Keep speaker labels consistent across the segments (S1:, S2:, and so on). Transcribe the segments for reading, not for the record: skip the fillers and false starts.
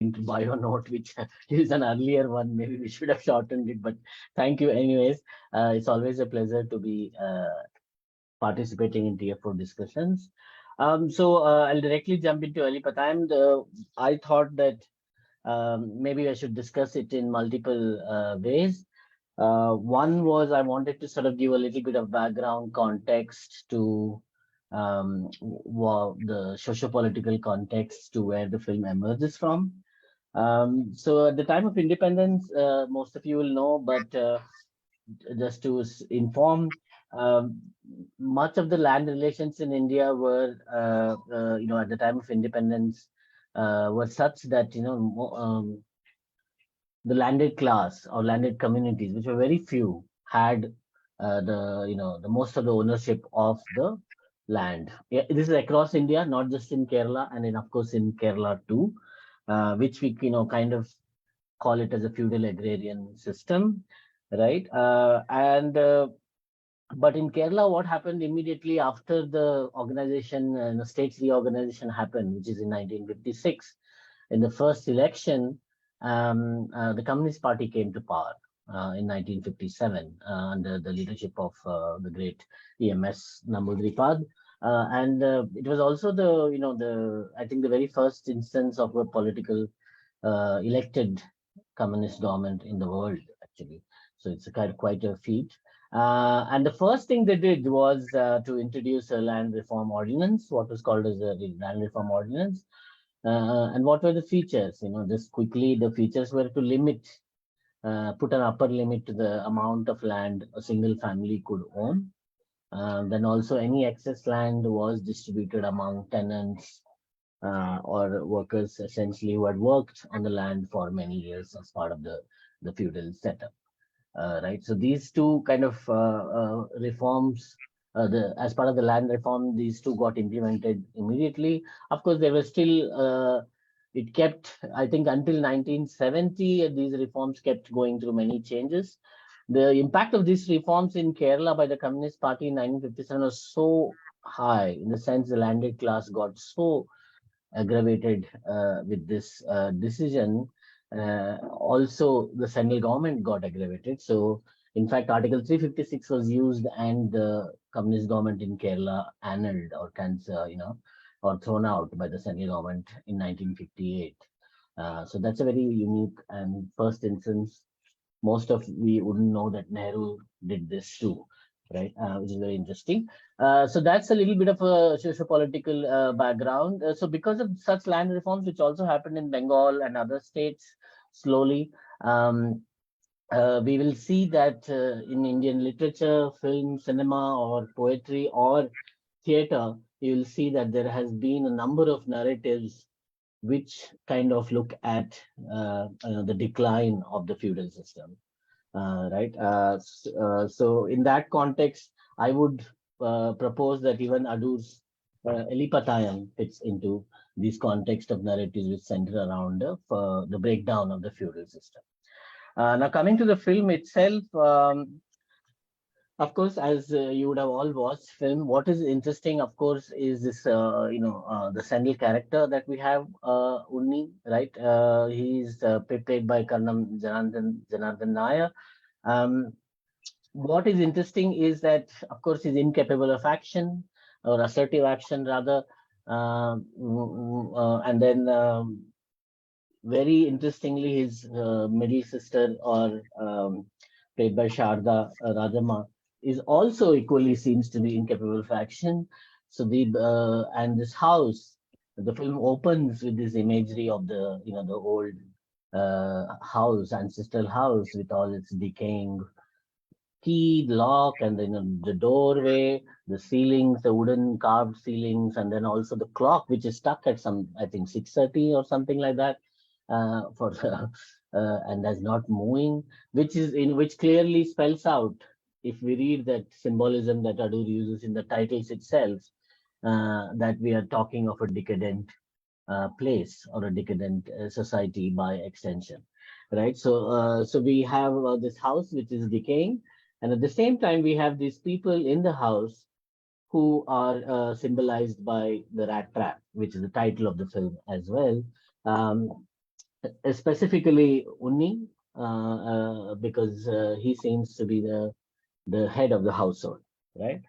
S1: into bio note, which is an earlier one. Maybe we should have shortened it, but thank you anyways. It's always a pleasure to be participating in TF4 discussions. I'll directly jump into ELIPPATHAYAM. I thought that maybe I should discuss it in multiple ways. One was I wanted to sort of give a little bit of background context to the socio-political context to where the film emerges from. So at the time of independence, most of you will know, but just to inform, um, much of the land relations in India were, at the time of independence, were such that the landed class or landed communities, which were very few, had the most of the ownership of the land. Yeah, this is across India, not just in Kerala, and then of course in Kerala too, which we kind of call it as a feudal agrarian system, right? But in Kerala, what happened immediately after the organization and the state's reorganization happened, which is in 1956, in the first election, the Communist Party came to power in 1957 under the leadership of the great EMS Namboodiripad. And it was also the I think the very first instance of a political elected communist government in the world, actually. So it's a quite a feat. And the first thing they did was to introduce a land reform ordinance, what was called as a land reform ordinance. And what were the features? Just quickly, the features were to put an upper limit to the amount of land a single family could own. Then also any excess land was distributed among tenants or workers essentially who had worked on the land for many years as part of the feudal setup. Right. So these two kind of reforms, as part of the land reform, these two got implemented immediately. Of course, they were still. It kept, I think, until 1970. These reforms kept going through many changes. The impact of these reforms in Kerala by the Communist Party in 1957 was so high, in the sense the landed class got so aggravated with this decision. Also, the central government got aggravated. So, in fact, Article 356 was used, and the communist government in Kerala annulled or or thrown out by the central government in 1958. So that's a very unique and first instance. Most of we wouldn't know that Nehru did this too, right? Which is very interesting. So that's a little bit of a socio-political background. So because of such land reforms, which also happened in Bengal and other states slowly, we will see that in Indian literature, film, cinema, or poetry, or theater, you will see that there has been a number of narratives which kind of look at the decline of the feudal system, right? So in that context, I would propose that even Adoor's ELIPPATHAYAM fits into this context of narratives which center around the breakdown of the feudal system. Now, coming to the film itself, of course, as you would have all watched film, what is interesting, of course, is this, the central character that we have, Unni, right? He's played by Karnam Janardhan Nair. Um, what is interesting is that, of course, he's incapable of action or assertive action, rather. And then, very interestingly, his middle sister, or played by Sharda Rajama, is also equally seems to be incapable of action. So and this house, the film opens with this imagery of the old house, ancestral house, with all its decaying key, lock, and then the doorway, the ceilings, the wooden carved ceilings, and then also the clock, which is stuck at some, I think, 6:30 or something like that, for and that's not moving, which clearly spells out, if we read that symbolism that Adoor uses in the titles itself, that we are talking of a decadent place or a decadent society by extension, right? So we have this house which is decaying, and at the same time we have these people in the house who are symbolized by the rat trap, which is the title of the film as well. Um, specifically Unni, because he seems to be the head of the household, right?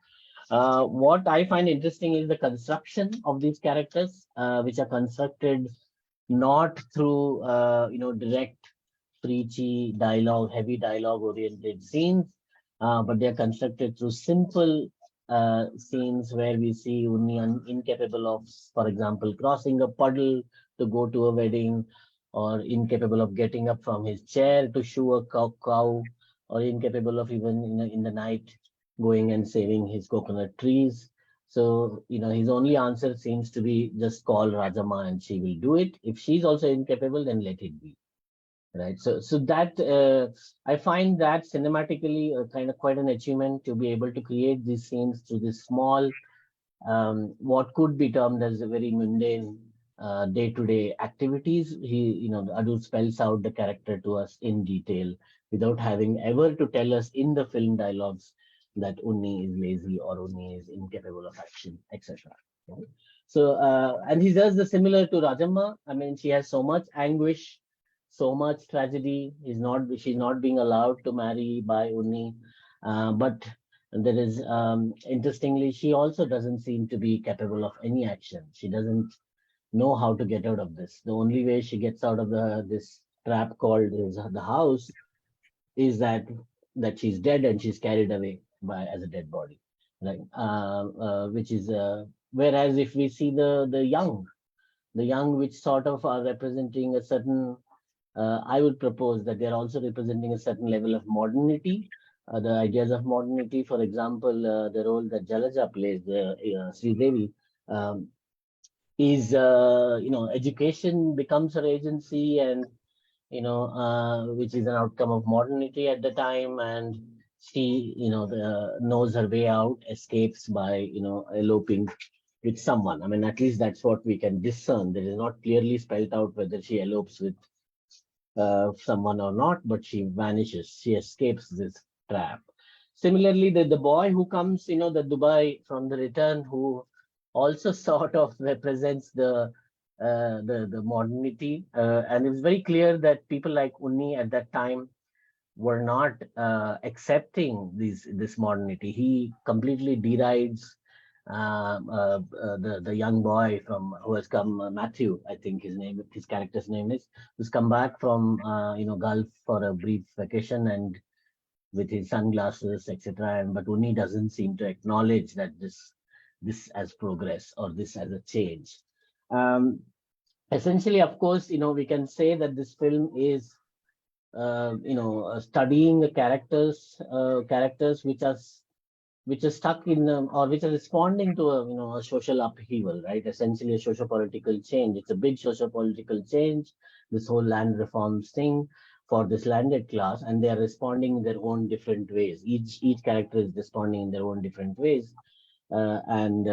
S1: What I find interesting is the construction of these characters, which are constructed not through direct preachy dialogue, heavy dialogue oriented scenes, but they are constructed through simple scenes where we see Unni incapable of, for example, crossing a puddle to go to a wedding, or incapable of getting up from his chair to shoe a cow, or incapable of even in the night going and saving his coconut trees. So, his only answer seems to be just call Rajama and she will do it. If she's also incapable, then let it be. Right. So that I find that cinematically kind of quite an achievement to be able to create these scenes through this small, what could be termed as a very mundane day-to-day activities. Adoor spells out the character to us in detail without having ever to tell us in the film dialogues that Unni is lazy or Unni is incapable of action, etc. Right? So, and he does the similar to Rajamma. I mean, she has so much anguish, so much tragedy. She's not being allowed to marry by Unni, but there is, interestingly, she also doesn't seem to be capable of any action. She doesn't know how to get out of this. The only way she gets out of this trap called is the house is that she's dead and she's carried away by as a dead body, right? Which is whereas if we see the young which sort of are representing a certain, I would propose that they're also representing a certain level of modernity. The ideas of modernity, for example, the role that Jalaja plays, Sri Devi, um, is, education becomes her agency, and which is an outcome of modernity at the time, and she, knows her way out, escapes by, eloping with someone. I mean, at least that's what we can discern. There is not clearly spelled out whether she elopes with someone or not, but she vanishes. She escapes this trap. Similarly, the boy who comes, the Dubai from the return, who also sort of represents the modernity, and it's very clear that people like Unni at that time were not accepting this modernity. He completely derides the young boy from who has come, Matthew, I think his character's name is, who's come back from Gulf for a brief vacation and with his sunglasses, etc. And but Uni doesn't seem to acknowledge that this as progress or this as a change. Um, Essentially, of course, we can say that this film is studying the characters which are stuck in, or which are responding to a social upheaval, right? Essentially, a social political change. It's a big social political change. This whole land reforms thing for this landed class, and they are responding in their own different ways. Each character is responding in their own different ways, and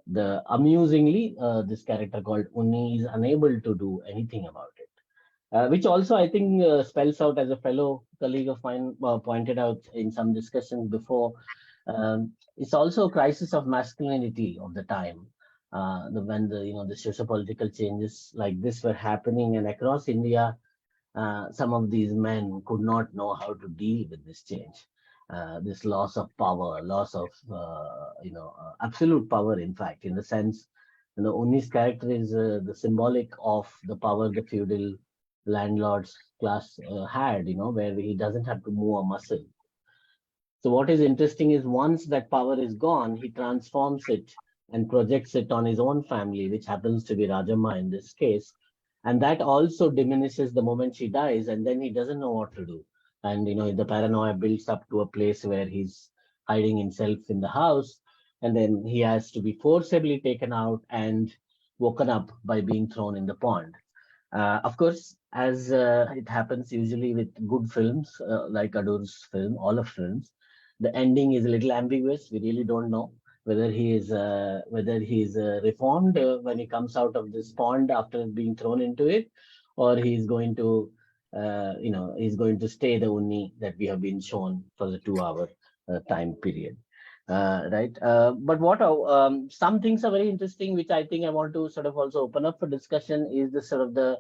S1: the amusingly, this character called Unni is unable to do anything about it. Which also I think spells out, as a fellow colleague of mine pointed out in some discussions before, it's also a crisis of masculinity of the time. When the socio-political changes like this were happening, and across India, some of these men could not know how to deal with this change, this loss of power, loss of absolute power. In fact, in the sense, Uni's character is the symbolic of the power the feudal landlords class had, where he doesn't have to move a muscle. So what is interesting is once that power is gone, he transforms it and projects it on his own family, which happens to be Rajamma in this case. And that also diminishes the moment she dies, and then he doesn't know what to do. And the paranoia builds up to a place where he's hiding himself in the house, and then he has to be forcibly taken out and woken up by being thrown in the pond. Of course, as it happens usually with good films like Adoor's film, all of films, the ending is a little ambiguous. We really don't know whether he is reformed when he comes out of this pond after being thrown into it, or he's going to he's going to stay the Unni that we have been shown for the 2 hour time period. Right. But what some things are very interesting, which I think I want to sort of also open up for discussion, is the sort of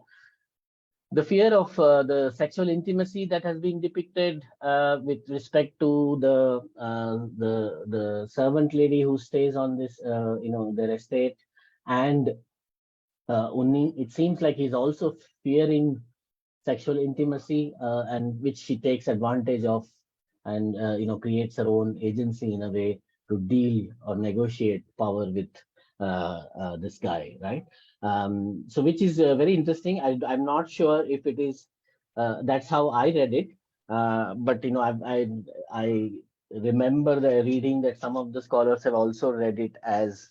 S1: the fear of the sexual intimacy that has been depicted with respect to the servant lady who stays on this their estate, and Unni, it seems like he's also fearing sexual intimacy, and which she takes advantage of, and creates her own agency in a way to deal or negotiate power with this guy, right? So which is very interesting. I'm not sure if it is that's how I read it, but I remember the reading that some of the scholars have also read it as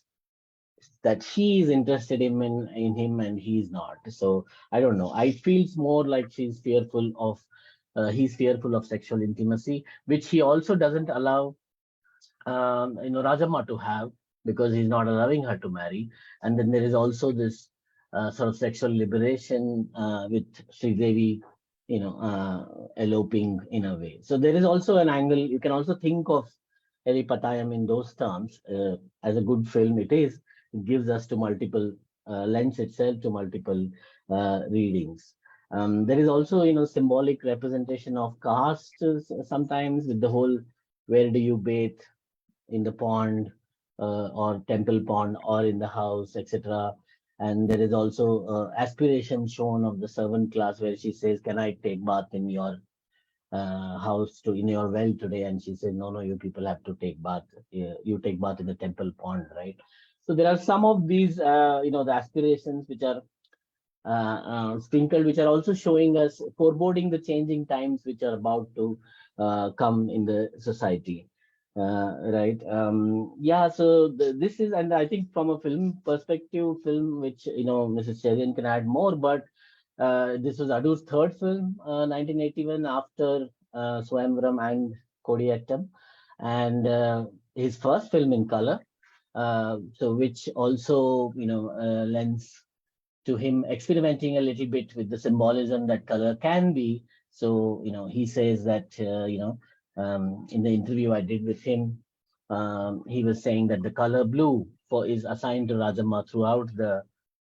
S1: that she is interested in him and he's not. So I don't know. I feels more like she's fearful of he's fearful of sexual intimacy, which he also doesn't allow Rajamma to have, because he's not allowing her to marry. And then there is also this sort of sexual liberation with Sridevi, eloping in a way. So there is also an angle. You can also think of Elippathayam in those terms. As a good film, it is. It gives us to multiple lends itself to multiple readings. There is also, symbolic representation of caste sometimes, with the whole where do you bathe, in the pond or temple pond or in the house, etc. And there is also aspiration shown of the servant class where she says, "Can I take bath in your house to in your well today?" And she said, "No, no, you people have to take bath. You take bath in the temple pond, right?" So there are some of these, the aspirations which are sprinkled, which are also showing us, foreboding the changing times which are about to come in the society. Right. Yeah. So this is, and I think from a film perspective, film which Mrs. Cherian can add more, but this was Adoor's third film, 1981, after Swayamvaram and Kodiyattam, and his first film in color. So which also lends to him experimenting a little bit with the symbolism that color can be. So, he says that, in the interview I did with him, he was saying that the color blue is assigned to Rajamma throughout the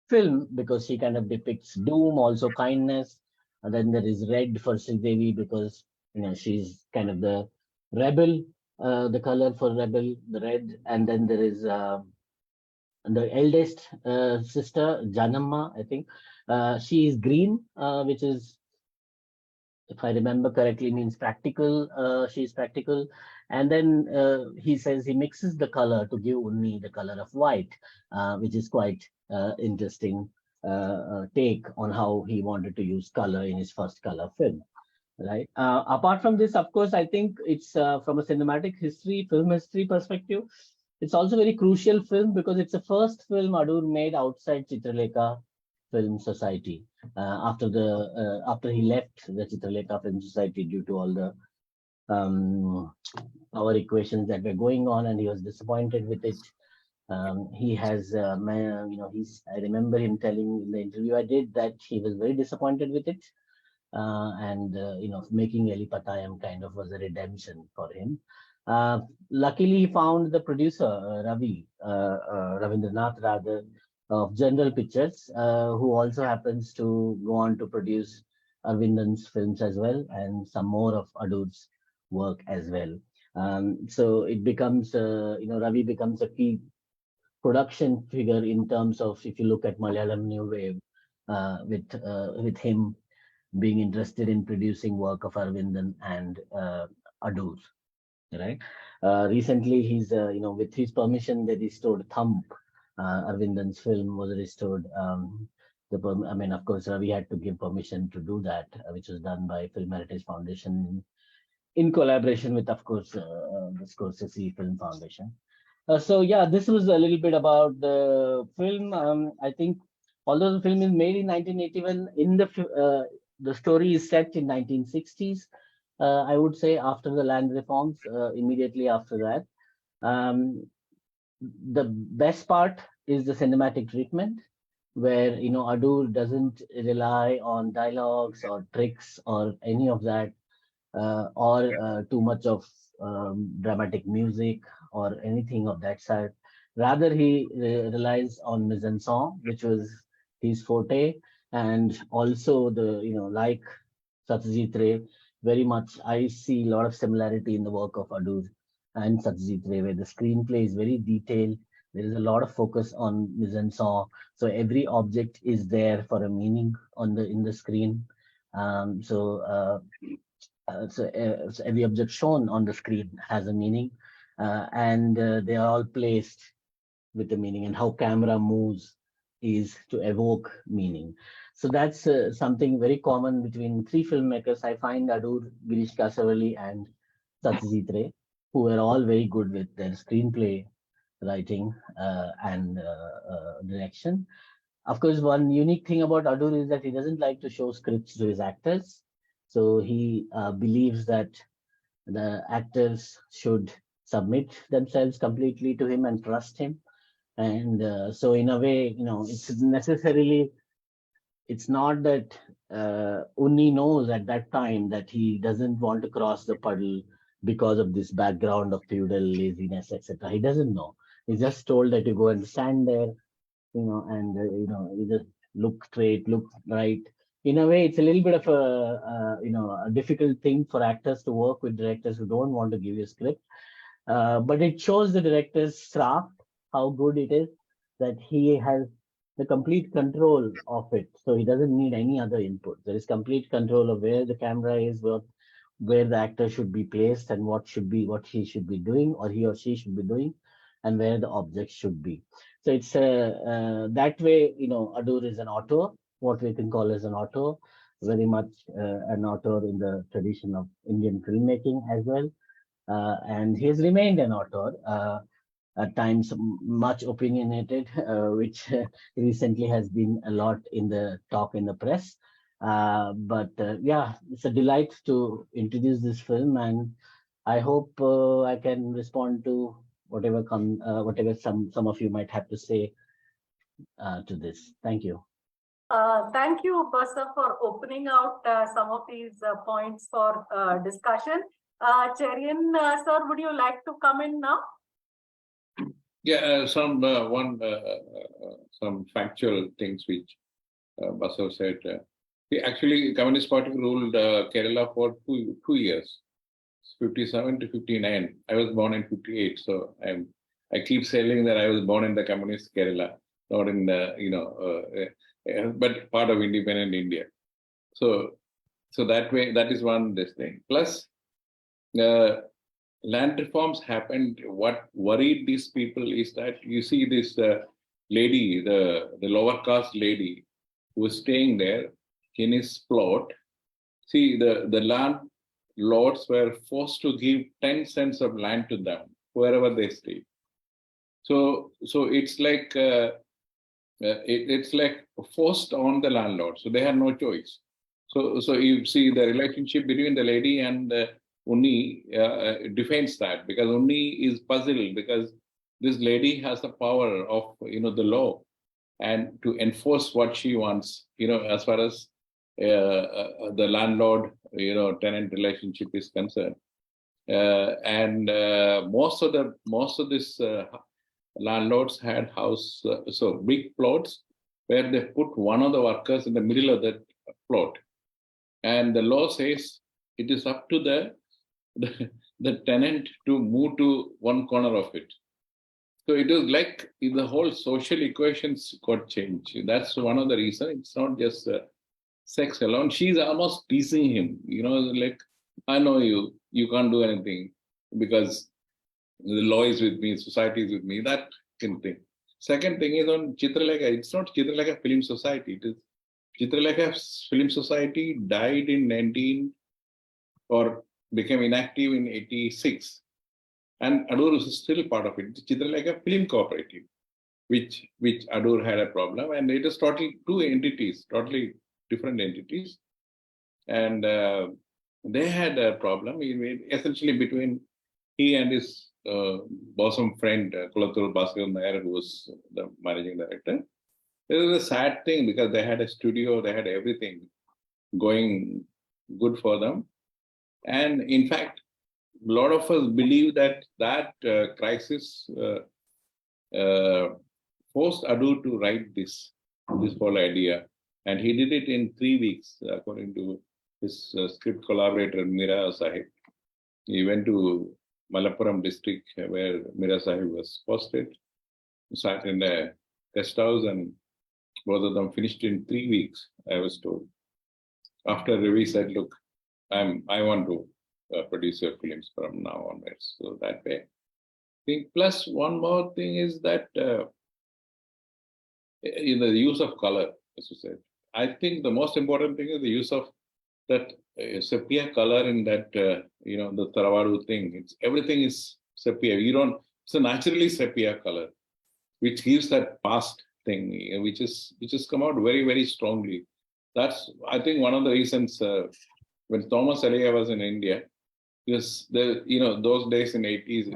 S1: film because she kind of depicts doom, also kindness. And then there is red for Sridevi because, she's kind of the rebel, the color for rebel, the red. And then there is the eldest sister, Janamma, I think. She is green, which is, if I remember correctly, means practical. She's practical. And then he says he mixes the color to give Unni the color of white, which is quite interesting take on how he wanted to use color in his first color film. Right. Apart from this, of course, I think it's from a cinematic history, film history perspective, it's also very crucial film because it's the first film Adoor made outside Chitralekha Film Society. After he left the Chitralekha Film Society due to all the power equations that were going on, and he was disappointed with it. He has, I remember him telling in the interview I did that he was very disappointed with it, and making Elippathayam kind of was a redemption for him. Luckily, he found the producer, Ravindranath rather, of General Pictures, who also happens to go on to produce Arvindan's films as well, and some more of Adoor's work as well. So it becomes, Ravi becomes a key production figure in terms of, if you look at Malayalam New Wave, with him being interested in producing work of Arvindan and Adoor. Right. Recently, he's with his permission, they restored Thump. Arvindan's film was restored. I mean, of course, Ravi had to give permission to do that, which was done by Film Heritage Foundation in collaboration with, of course, the Scorsese Film Foundation. So yeah, this was a little bit about the film. I think although the film is made in 1981, the story is set in 1960s. I would say after the land reforms, immediately after that. The best part is the cinematic treatment, where Adoor doesn't rely on dialogues or tricks or any of that, or too much of dramatic music or anything of that sort. Rather, he relies on mise en scène, which was his forte, And also like Satyajit Ray, very much I see a lot of similarity in the work of Adoor and Satyajit Ray, where the screenplay is very detailed. There is a lot of focus on mise-en-scène, so every object is there for a meaning in the screen. So every object shown on the screen has a meaning, and they are all placed with the meaning, and how camera moves is to evoke meaning. So that's something very common between three filmmakers. I find Adoor, Girish Kasavali, and Satyajit Ray, who were all very good with their screenplay writing and direction. Of course, one unique thing about Adoor is that he doesn't like to show scripts to his actors. So he believes that the actors should submit themselves completely to him and trust him. And so in a way, it's not that Unni knows at that time that he doesn't want to cross the puddle because of this background of feudal laziness, etc. He doesn't know. He's just told that you go and stand there, and you just look straight, look right. In a way, it's a little bit of a difficult thing for actors to work with directors who don't want to give you a script. But it shows the director's craft, how good it is, that he has the complete control of it. So he doesn't need any other input. There is complete control of where the camera is, where the actor should be placed, and what he should be doing, or he or she should be doing, and where the object should be. So it's that way, Adoor is an auteur, what we can call as an auteur, very much an auteur in the tradition of Indian filmmaking as well. And he has remained an author, at times much opinionated, which recently has been a lot in the talk in the press. But yeah, it's a delight to introduce this film, and I hope I can respond to whatever some of you might have to say to this. Thank you.
S2: Thank you, Basav, for opening out some of these points for discussion. Cherian, sir, would you like to come in now?
S3: Yeah, some factual things which Basav said. Actually, Communist Party ruled Kerala for two years, 57 to 59. I was born in 58, so I keep saying that I was born in the Communist Kerala, not in the but part of independent India. So that way, that is one this thing. Plus, land reforms happened. What worried these people is that you see this lady, the lower caste lady, who was staying there in his plot. See, the landlords were forced to give 10 cents of land to them wherever they stay. So it's like it's like forced on the landlord. So they had no choice. So you see the relationship between the lady and Unni defines that, because Unni is puzzled because this lady has the power of the law and to enforce what she wants, as far as the landlord tenant relationship is concerned. And most of this landlords had so big plots where they put one of the workers in the middle of that plot, and the law says it is up to the tenant to move to one corner of it. So it was like the whole social equations got changed. That's one of the reasons. It's not just sex alone. She's almost teasing him, like, I know you can't do anything because the law is with me, society is with me, that kind of thing. Second thing is on Chitralekha. It's not Chitralekha Film Society. It is Chitralekha Film Society died in or became inactive in 86. And Adoor is still part of it. Chitralekha Film Cooperative, which Adoor had a problem. And it is totally two entities, totally different entities. And they had a problem essentially between he and his bosom friend, Kulathur Bhaskar Nair, who was the managing director. It was a sad thing because they had a studio, they had everything going good for them. And in fact, a lot of us believe that crisis forced Adoor to write this whole idea. And he did it in 3 weeks, according to his script collaborator, Mira Sahib. He went to Malappuram district where Mira Sahib was posted, sat in a guest house, and both of them finished in 3 weeks, I was told. After Ravi said, look, I want to produce your films from now onwards. So that way. I think plus one more thing is that in the use of color, as you said, I think the most important thing is the use of that sepia color in that, the Taravadu thing. Everything is sepia. It's a naturally sepia color, which gives that past thing, which has come out very, very strongly. That's, I think, one of the reasons when Thomas Elia was in India, because those days in 80s,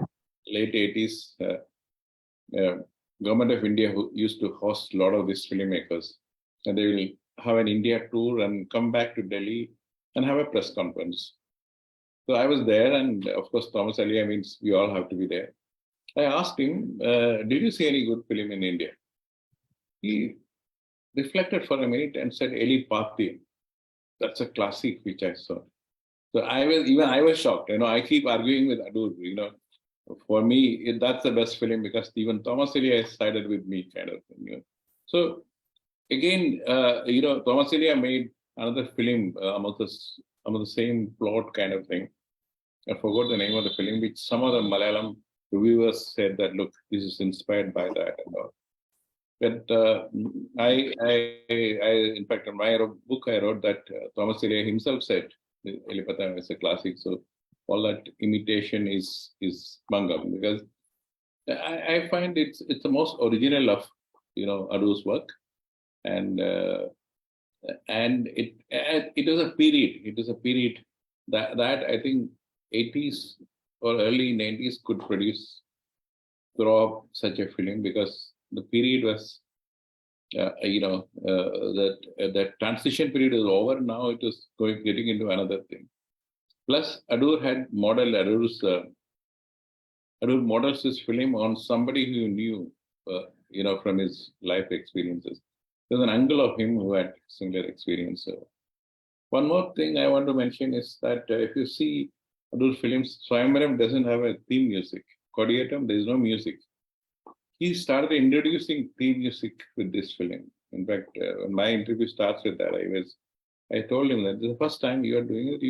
S3: late 80s, Government of India who used to host a lot of these filmmakers, and they will have an India tour and come back to Delhi and have a press conference. So I was there, and of course, Thomas Elia means we all have to be there. I asked him, did you see any good film in India? He reflected for a minute and said, ELIPPATHAYAM. That's a classic which I saw. So I was shocked. I keep arguing with Adoor. For me, that's the best film because even Thomas Elia sided with me, kind of thing. So again, Thomas Elia made another film about the same plot, kind of thing. I forgot the name of the film, which some of the Malayalam reviewers said that, look, this is inspired by that and all. But I in fact, in my book, I wrote that Thomas Elia himself said ELIPPATHAYAM is a classic. So all that imitation is mangam, because I find it's the most original of Adoor's work, and it is a period. It is a period that I think 80s or early 90s could throw up such a film, because the period was, that transition period is over. Now it is getting into another thing. Plus, Adoor had modeled Adoor models his film on somebody who knew, from his life experiences. There's an uncle of him who had similar experience. So one more thing I want to mention is that if you see Adoor films, Swayamvaram doesn't have a theme music. Kodiyatam, there is no music. He started introducing theme music with this film. In fact, when my interview starts with that, I told him that this is the first time you are doing it.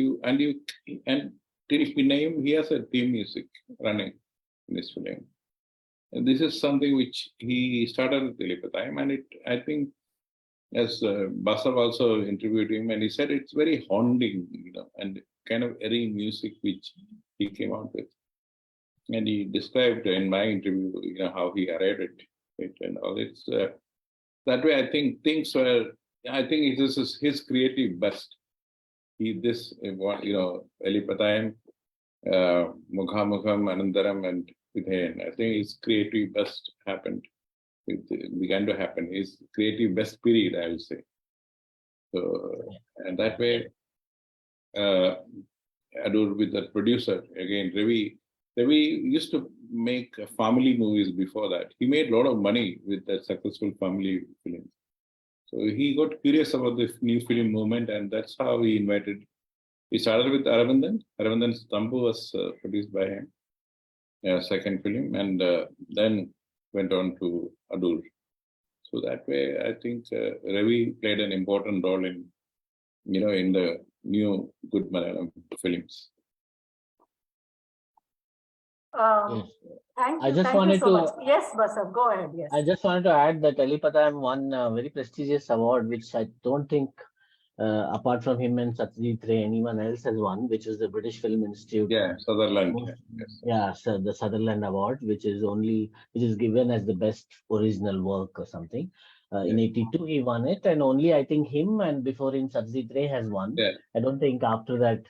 S3: And till Pinayam, he has a theme music running in this film. And this is something which he started with ELIPPATHAYAM, and I think, as Basav also interviewed him, and he said it's very haunting, and kind of airy music which he came out with. And he described in my interview, how he arrived at it and all. It's that way. I think this is his creative best. ELIPPATHAYAM, Mukhamukham, Anandaram, and Vidhayan. I think his creative best began to happen. His creative best period, I would say. So, and that way, Adoor with the producer again, Ravi used to make family movies before that. He made a lot of money with that successful family films. So he got curious about this new film movement, and that's how he invited. He started with Aravindan. Aravindan's Tambu was produced by him, second film, and then went on to Adoor. So that way, I think Ravi played an important role in the new good Malayalam films.
S1: Yes.
S2: Thank
S1: I
S2: you.
S1: just
S2: Thank you
S1: wanted
S2: so
S1: to-
S2: much. Yes, Basav, go ahead. Yes.
S1: I just wanted to add that ELIPPATHAYAM won a very prestigious award, which I don't think, apart from him and Satyajit Ray, anyone else has won, which is the British Film Institute.
S3: Yeah, Sutherland.
S1: Yes. Yeah, so the Sutherland Award, which is given as the best original work or something. In 82, he won it, and only I think him and before him Satyajit Ray has won.
S3: Yeah.
S1: I don't think after that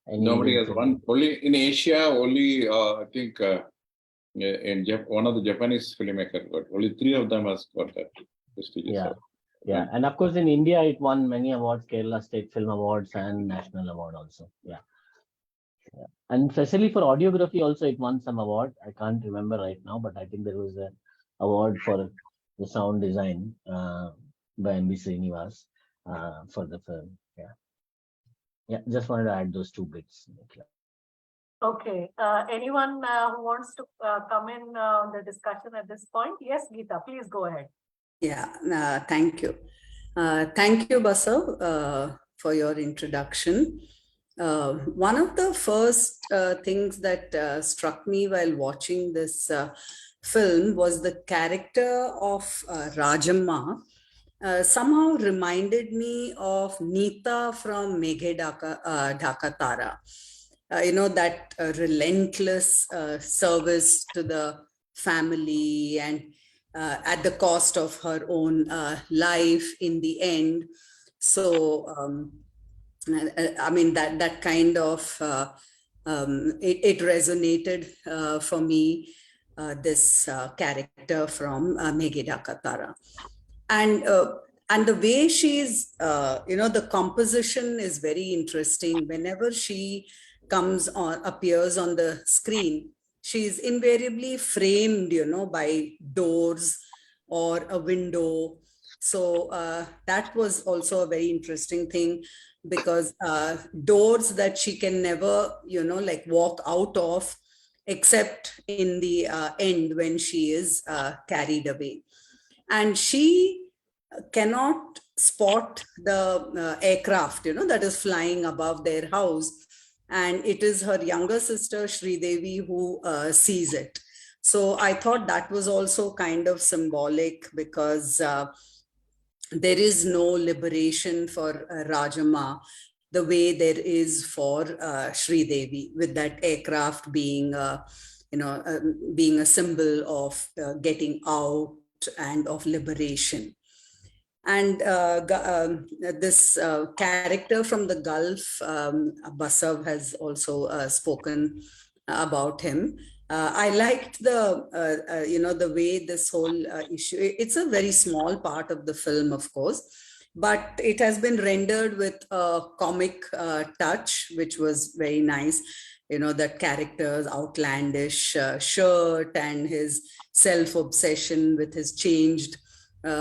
S3: Nobody has won. Only in Asia, I think one of the Japanese filmmakers got. Only 3 of them has got that prestigious award.
S1: Yeah, and of course in India it won many awards, Kerala State Film Awards and National Award also. Yeah. And especially for audiography also it won some award. I can't remember right now, but I think there was an award for the sound design by M.B. Srinivas. for the film. Yeah, just wanted to add those two bits.
S2: Okay. Anyone who wants to come in on the discussion at this point? Yes, Geeta, please go ahead.
S4: Yeah, thank you. Thank you, Basav, for your introduction. One of the first things that struck me while watching this film was the character of Rajamma. Somehow reminded me of Neeta from Meghe Dhaka Tara. That relentless service to the family and at the cost of her own life in the end. So, I mean, that kind of, it resonated for me, this character from Meghe Dhaka Tara. And the way she's, the composition is very interesting. Whenever she appears on the screen, she's invariably framed, by doors or a window. So that was also a very interesting thing, because doors that she can never, walk out of, except in the end when she is carried away. And she cannot spot the aircraft, that is flying above their house. And it is her younger sister, Sridevi, who sees it. So I thought that was also kind of symbolic, because there is no liberation for Rajamma the way there is for Sridevi, with that aircraft being, being a symbol of getting out and of liberation. And this character from the Gulf, Basav has also spoken about him. I liked the way this whole issue, it's a very small part of the film, of course, but it has been rendered with a comic touch, which was very nice. That character's outlandish shirt and his self-obsession with his changed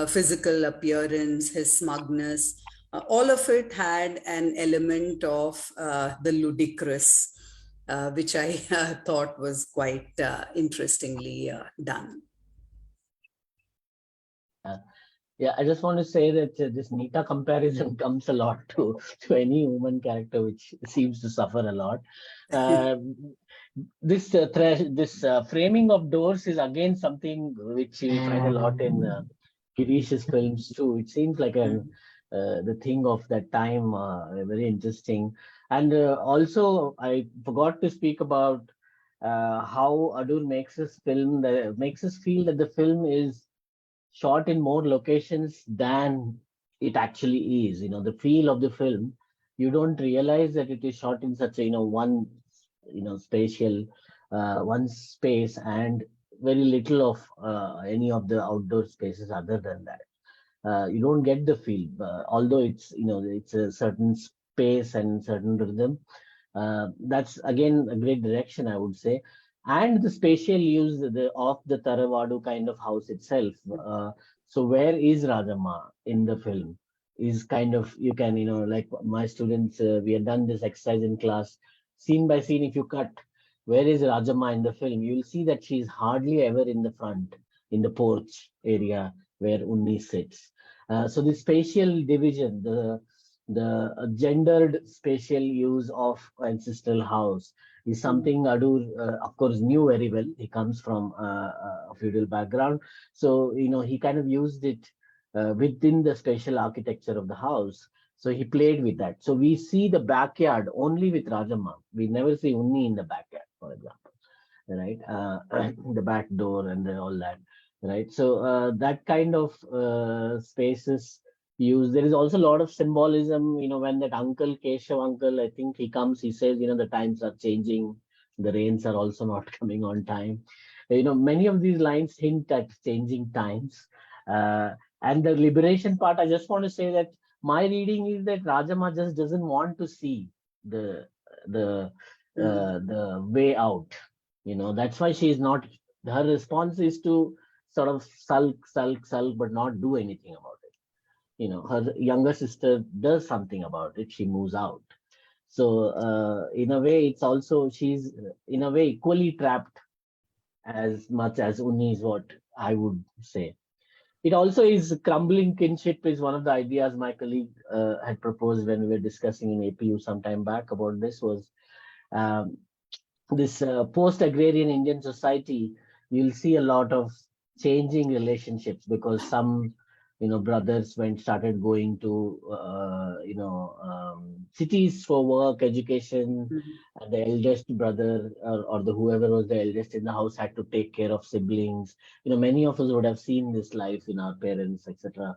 S4: physical appearance, his smugness, all of it had an element of the ludicrous, which I thought was quite interestingly done.
S1: Yeah, I just want to say that this Neeta comparison comes a lot to any woman character, which seems to suffer a lot. This framing of doors is again something which you find a lot in Girish's films too. It seems like the thing of that time, very interesting. And also, I forgot to speak about how Adoor makes us feel that the film is shot in more locations than it actually is. The feel of the film, you don't realize that it is shot in such a one spatial one space, and very little of any of the outdoor spaces other than that. You don't get the feel, although it's it's a certain space and certain rhythm. That's again a great direction, I would say. And the spatial use of the Taravadu kind of house itself. So where is Rajamma in the film? Is kind of, you can, like my students, we have done this exercise in class, scene by scene. If you cut, where is Rajamma in the film? You'll see that she's hardly ever in the front, in the porch area where Unni sits. So the spatial division, the gendered spatial use of ancestral house is something Adoor, of course, knew very well. He comes from a feudal background. So, he kind of used it within the spatial architecture of the house. So he played with that. So we see the backyard only with Rajamma. We never see Unni in the backyard, for example, right? The back door and all that, right? So that kind of spaces used. There is also a lot of symbolism, when that uncle, Keshav uncle, I think he comes, he says, the times are changing, the rains are also not coming on time. Many of these lines hint at changing times. And the liberation part, I just want to say that my reading is that Rajamma just doesn't want to see the way out. That's why she is not, her response is to sort of sulk, but not do anything about it. her younger sister does something about it. She moves out. So in a way, it's also she's in a way equally trapped as much as Unni is what I would say. It also is crumbling kinship is one of the ideas my colleague had proposed when we were discussing in APU some time back about this was um, this post-agrarian Indian society. You'll see a lot of changing relationships because some brothers went started going to cities for work, education, and the eldest brother or the whoever was the eldest in the house had to take care of siblings. Many of us would have seen this life in our parents, etc.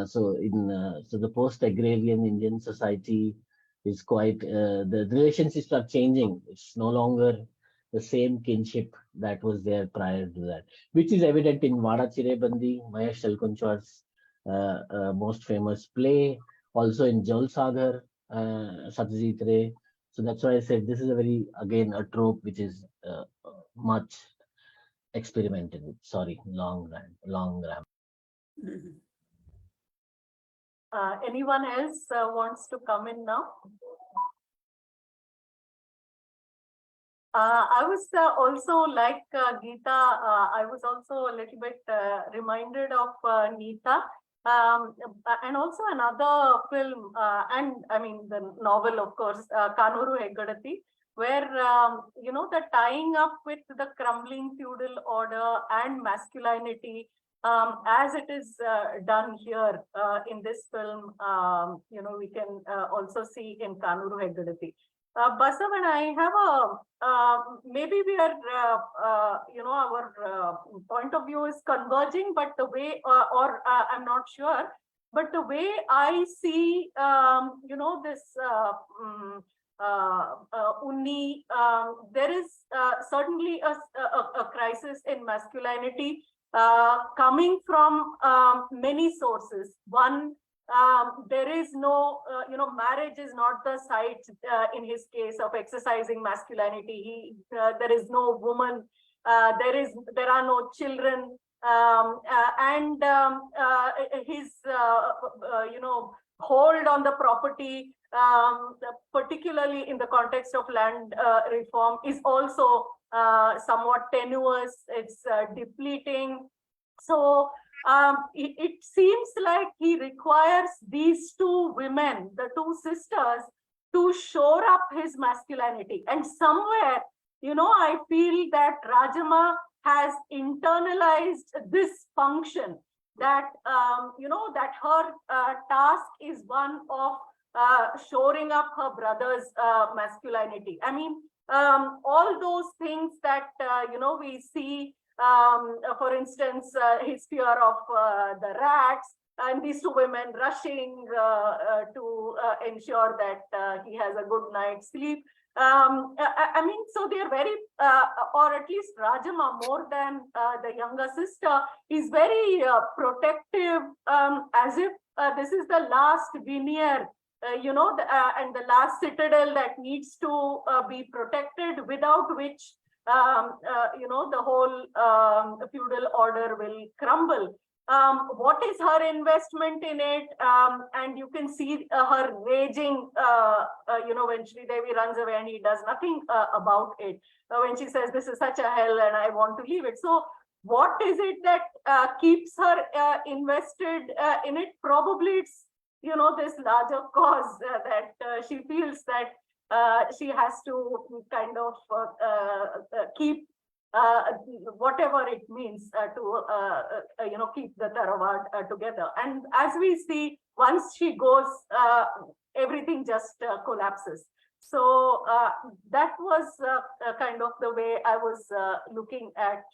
S1: So the post-agrarian Indian society is quite the relationships are changing. It's no longer the same kinship that was there prior to that, which is evident in Vada Chirebandi, Mahesh Chalkunchwar's most famous play, also in Jal Sagar, Satyajit Ray. So that's why I said this is again a trope which is much experimented with. Sorry, long ram.
S2: Anyone else wants to come in now? I was also like Geeta, I was also a little bit reminded of Neeta, and also another film, and I mean the novel, of course, Kanuru Heggadati, where, the tying up with the crumbling feudal order and masculinity, as it is done here in this film, we can also see in Kanuru Heggadati. Basav and I have maybe we are, our point of view is converging, but the way, I'm not sure, but the way I see, this Unni, there is certainly a crisis in masculinity coming from many sources. One, there is no, marriage is not the site in his case of exercising masculinity. There is no woman, there are no children, and his, hold on the property, particularly in the context of land reform, is also somewhat tenuous. It's depleting. So it seems like he requires these two women, the two sisters, to shore up his masculinity. And somewhere, I feel that Rajama has internalized this function, that, that her task is one of shoring up her brother's masculinity. I mean, all those things that, we see, for instance, his fear of the rats, and these two women rushing to ensure that he has a good night's sleep. I mean, so they're very, or at least Rajama, more than the younger sister, is very protective, as if this is the last veneer, and the last citadel that needs to be protected, without which the whole feudal order will crumble. What is her investment in it? And you can see her raging, when Sri Devi runs away and he does nothing about it. When she says, this is such a hell and I want to leave it. So what is it that keeps her invested in it? Probably it's, this larger cause that she feels that she has to kind of keep whatever it means to keep the Tharawad together. And as we see, once she goes, everything just collapses. So that was kind of the way I was looking at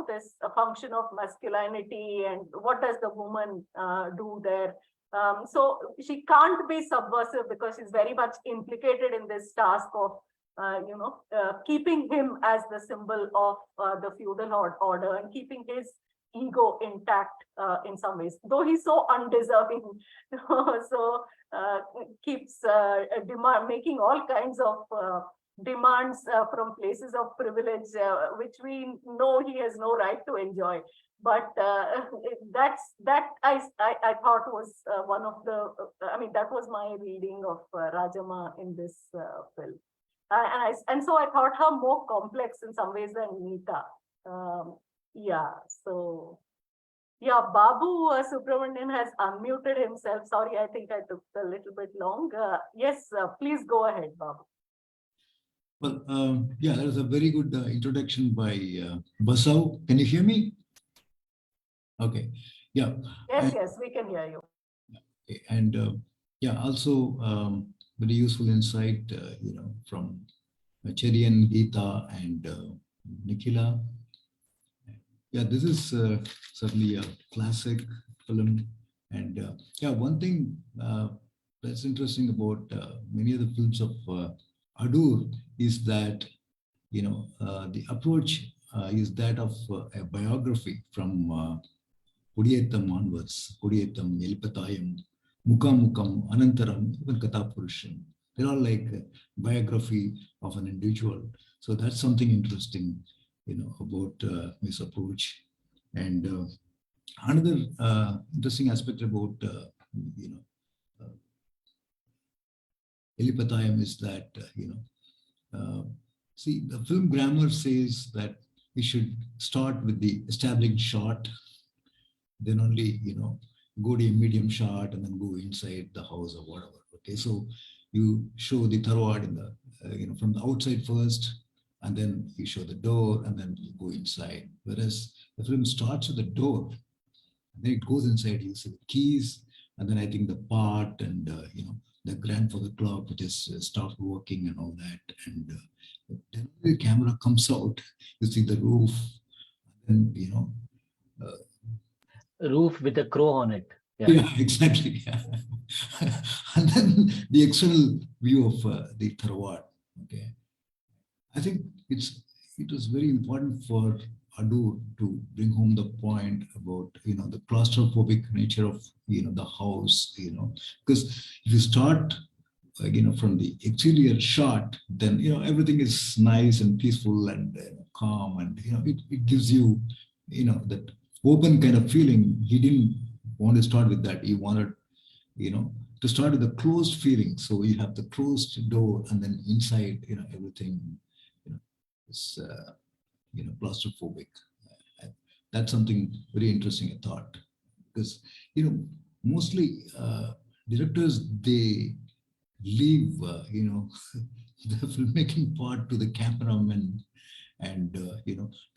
S2: this function of masculinity and what does the woman do there. So she can't be subversive because she's very much implicated in this task of keeping him as the symbol of the feudal order and keeping his ego intact in some ways, though he's so undeserving. So keeps making all kinds of demands from places of privilege, which we know he has no right to enjoy. But that I thought was one of the, I mean, that was my reading of Rajama in this film. And so I thought her more complex in some ways than Neeta. Yeah, so yeah, Babu Subramanian has unmuted himself. Sorry, I think I took a little bit long. Yes, please go ahead, Babu.
S5: Well, yeah, that was a very good introduction by Basav. Can you hear me? Okay, yeah.
S2: Yes, we can hear you.
S5: And yeah, also very useful insight, from Cherian, Geeta, and Nikhila. Yeah, this is certainly a classic film. And yeah, one thing that's interesting about many of the films of Adoor is that, the approach is that of a biography from Kudiyetham onwards. Kudiyetham, ELIPPATHAYAM, Mukam, Anantaram, even Kathapurusham. They're all like a biography of an individual. So that's something interesting, about his approach. And another interesting aspect about, ELIPPATHAYAM is that, see, the film grammar says that we should start with the establishing shot, then only, go to a medium shot and then go inside the house or whatever. Okay, so you show the Tharwad in the, from the outside first, and then you show the door, and then you go inside. Whereas the film starts with the door, and then it goes inside. You see the keys, and then I think the part and the grandfather clock, which has stopped working and all that. And then the camera comes out. You see the roof, and
S1: Roof with a crow on it.
S5: Yeah, exactly. Yeah. And then the external view of the Tharwad. Okay, I think it was very important for Adoor to bring home the point about the claustrophobic nature of the house. Because if you start from the exterior shot, then everything is nice and peaceful and calm, and it gives you that open kind of feeling. He didn't want to start with that. He wanted to start with a closed feeling. So you have the closed door, and then inside everything is claustrophobic. That's something very interesting, I thought, because mostly directors, they leave the filmmaking part to the cameraman. And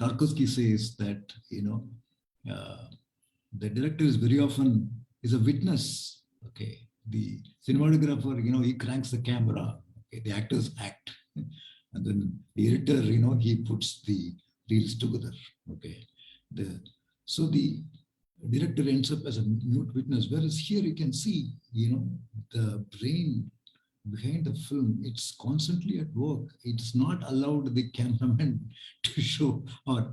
S5: Tarkovsky says that the director is very often is a witness. Okay, the cinematographer, he cranks the camera. Okay, the actors act, and then the editor, he puts the reels together. Okay, so the director ends up as a mute witness. Whereas here you can see, the brain behind the film, it's constantly at work. It's not allowed the cameraman to show, or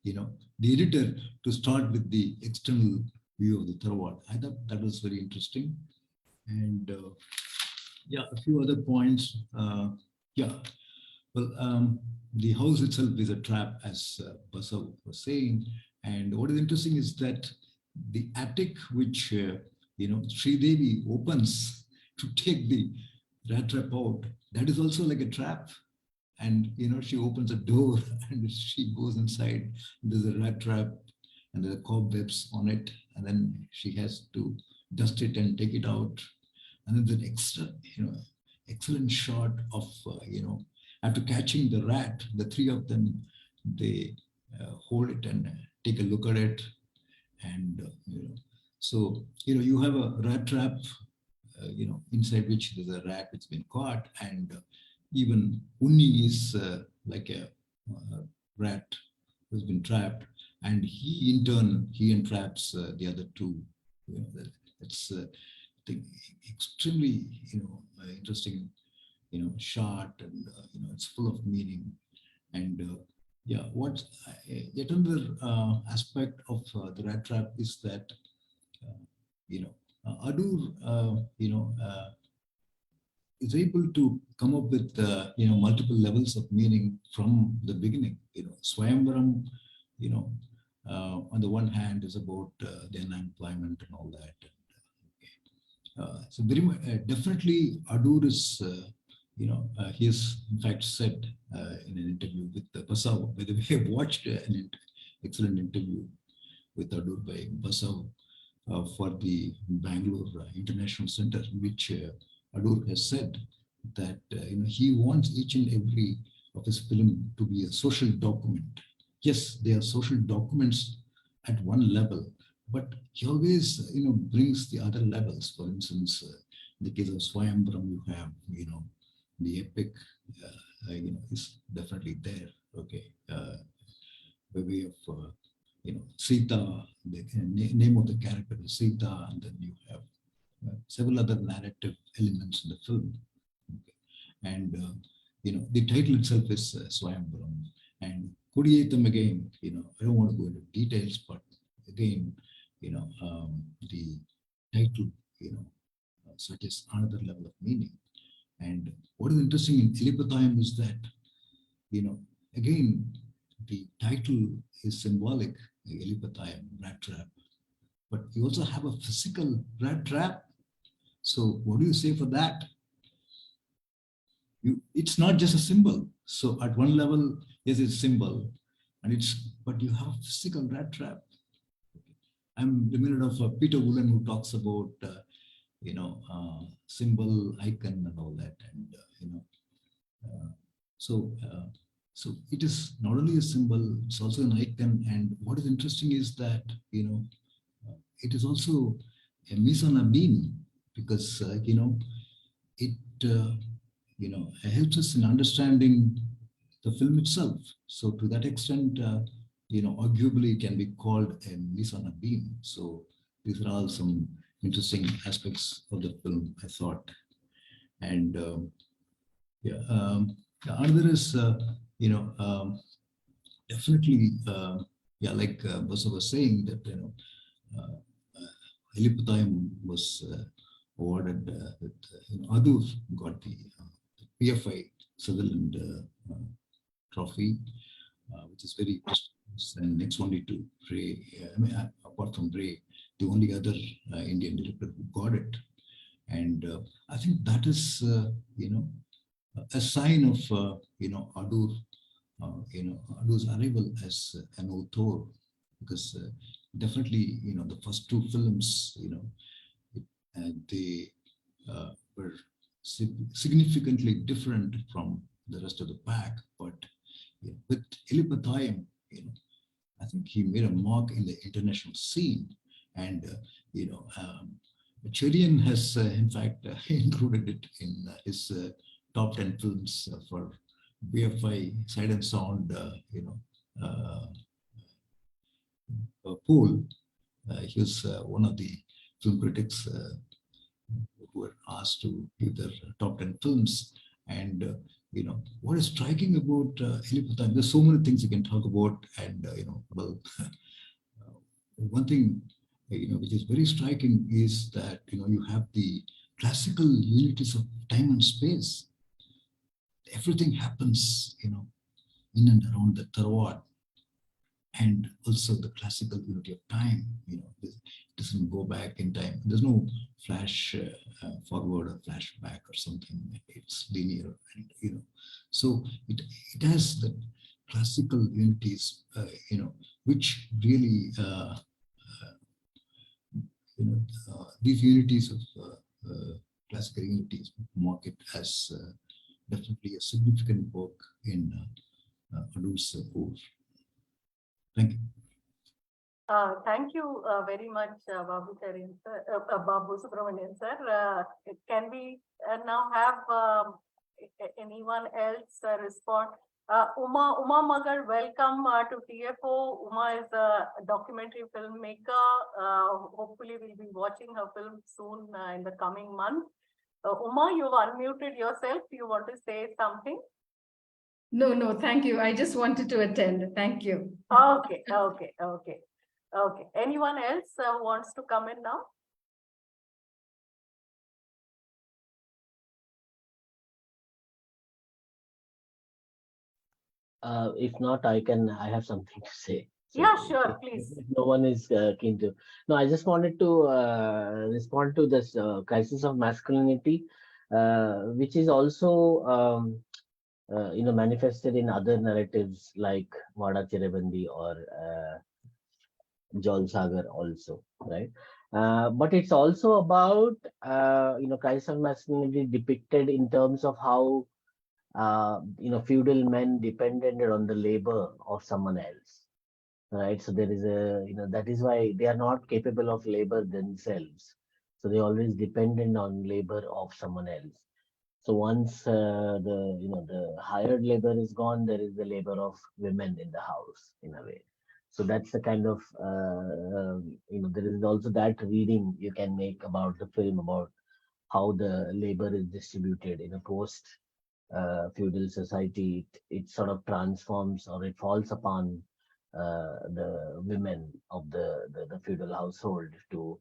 S5: the editor to start with the external view of the Tharwad. I thought that was very interesting. And yeah, a few other points. Yeah, well, the house itself is a trap, as Basav was saying. And what is interesting is that the attic, which Sridevi opens to take the rat trap out, that is also like a trap. And she opens a door and she goes inside. There's a rat trap and there are cobwebs on it, and then she has to dust it and take it out. And then the extra, excellent shot of after catching the rat, the three of them, they hold it and take a look at it. And so you have a rat trap, inside which there's a rat which has been caught, and even Unni is like a rat who's been trapped, and he in turn entraps the other two. That's I think extremely interesting shot, and it's full of meaning. And yeah, what yet another aspect of the rat trap is that Adoor is able to come up with multiple levels of meaning from the beginning. Swayamvaram, on the one hand is about the unemployment and all that. So very much, definitely Adoor is, he has in fact said in an interview with Basav, by the way, I watched an excellent interview with Adoor by Basav for the Bangalore International Center, in which Adoor has said that he wants each and every of his film to be a social document. Yes, they are social documents at one level, but he always brings the other levels. For instance, in the case of Swayamvaram, you have the epic is definitely there. Okay, by way of Sita, the name of the character is Sita, and then you have several other narrative elements in the film. Okay. And the title itself is Swayamvaram. And Kudiyatham again, I don't want to go into details, but again, the title, suggests another level of meaning. And what is interesting in ELIPPATHAYAM is that, again, the title is symbolic, ELIPPATHAYAM, rat trap, but you also have a physical rat trap. So what do you say for that? It's not just a symbol. So at one level, yes, it's symbol, but you have a physical rat trap. I'm reminded of Peter Woolen, who talks about symbol, icon, and all that, and so it is not only a symbol; it's also an icon. And what is interesting is that it is also a mise en abîme, because it helps us in understanding the film itself. So to that extent, arguably can be called a mise en abîme. So these are all some interesting aspects of the film, I thought. And the other is, definitely, like Basav was saying, that ELIPPATHAYAM was awarded with Adoor got the PFI Sutherland trophy, which is very prestigious, and next only to Ray. Apart from Ray, the only other Indian director who got it. And I think that is, a sign of, Adoor, Adoor's arrival as an author, because definitely, the first two films, they were significantly different from the rest of the pack. But with ELIPPATHAYAM, I think he made a mark in the international scene. And, Cherian has, in fact, included it in his top 10 films for BFI Sight and Sound, poll. He was one of the film critics who were asked to give their top 10 films. And, what is striking about ELIPPATHAYAM, there's so many things you can talk about. And, well, one thing, which is very striking is that, you have the classical unities of time and space. Everything happens, in and around the terroir, and also the classical unity of time. It doesn't go back in time. There's no flash forward or flashback or something. It's linear, and so it has the classical unities, which really these unities of classical unities mark it as definitely a significant work in Adoor's course. Thank you.
S2: Thank you very much, Babu Cherian, sir, Babu Subramanian, sir. Can we now have anyone else respond? Uma Magar, welcome to TFO. Uma is a documentary filmmaker. Hopefully, we'll be watching her film soon in the coming month. Uma, you've unmuted yourself. Do you want to say something?
S6: No, thank you. I just wanted to attend. Thank you.
S2: Okay. Anyone else wants to come in now?
S1: If not, I have something to say. So
S2: Yeah, sure, please.
S1: if no one is keen to. No, I just wanted to respond to this crisis of masculinity, which is also manifested in other narratives like Vada Chirebandi or Jol Sagar also, right? But it's also about crisis of masculinity depicted in terms of how feudal men depended on the labor of someone else, right? So there is that is why they are not capable of labor themselves. So they always dependent on labor of someone else. So once the hired labor is gone, there is the labor of women in the house in a way. So that's the kind of there is also that reading you can make about the film about how the labor is distributed in a post feudal society. It sort of transforms or it falls upon the women of the feudal household to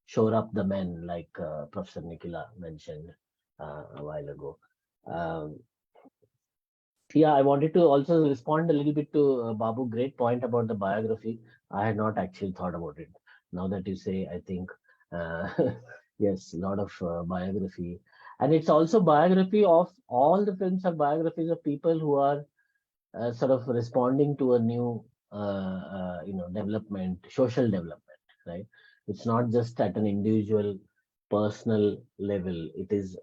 S1: shore up the men, like Professor Nikila mentioned a while ago. Um, yeah, I wanted to also respond a little bit to Babu. Great point about the biography. I had not actually thought about it. Now that you say, I think uh, yes, a lot of biography, and it's also biography of all the films are biographies of people who are sort of responding to a new development, social development, right? It's not just at an individual personal level. It is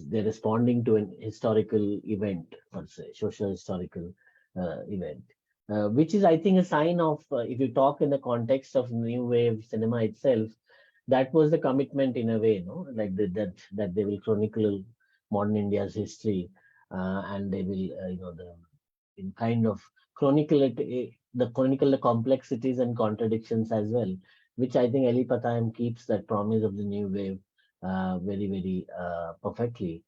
S1: they're responding to an historical event, per se, social historical event, which is, I think, a sign of, if you talk in the context of new wave cinema itself, that was the commitment in a way, no, like that they will chronicle modern India's history, and they will, the in kind of chronicle it, chronicle the complexities and contradictions as well, which I think Elippathayam keeps that promise of the new wave very, very perfectly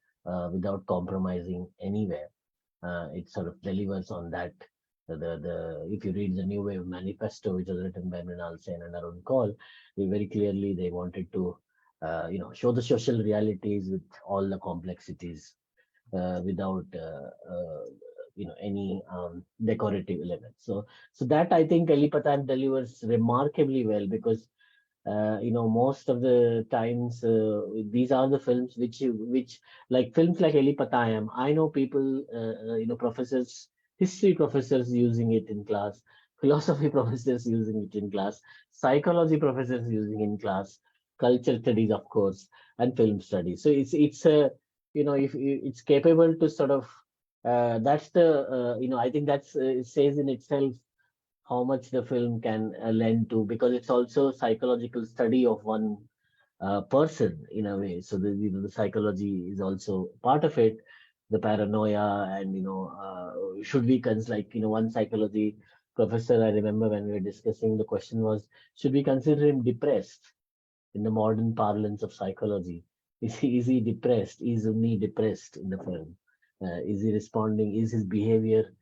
S1: without compromising anywhere. It sort of delivers on that. The If you read the New Wave Manifesto, which was written by Mrinal Sen and Arun Kaul, very clearly they wanted to show the social realities with all the complexities without any decorative elements. So that, I think, Elippathayam delivers remarkably well, because most of the times these are the films which like films like Elippathayam. I know people, professors, history professors using it in class, philosophy professors using it in class, psychology professors using in class, culture studies, of course, and film studies. So it's a if it's capable to sort of that's the I think that's it says in itself how much the film can lend to, because it's also psychological study of one person in a way. So the psychology is also part of it, the paranoia, and should we like one psychology professor, I remember when we were discussing, the question was, should we consider him depressed in the modern parlance of psychology? Is he depressed? Is Unni depressed in the film? Is he responding? Is his behavior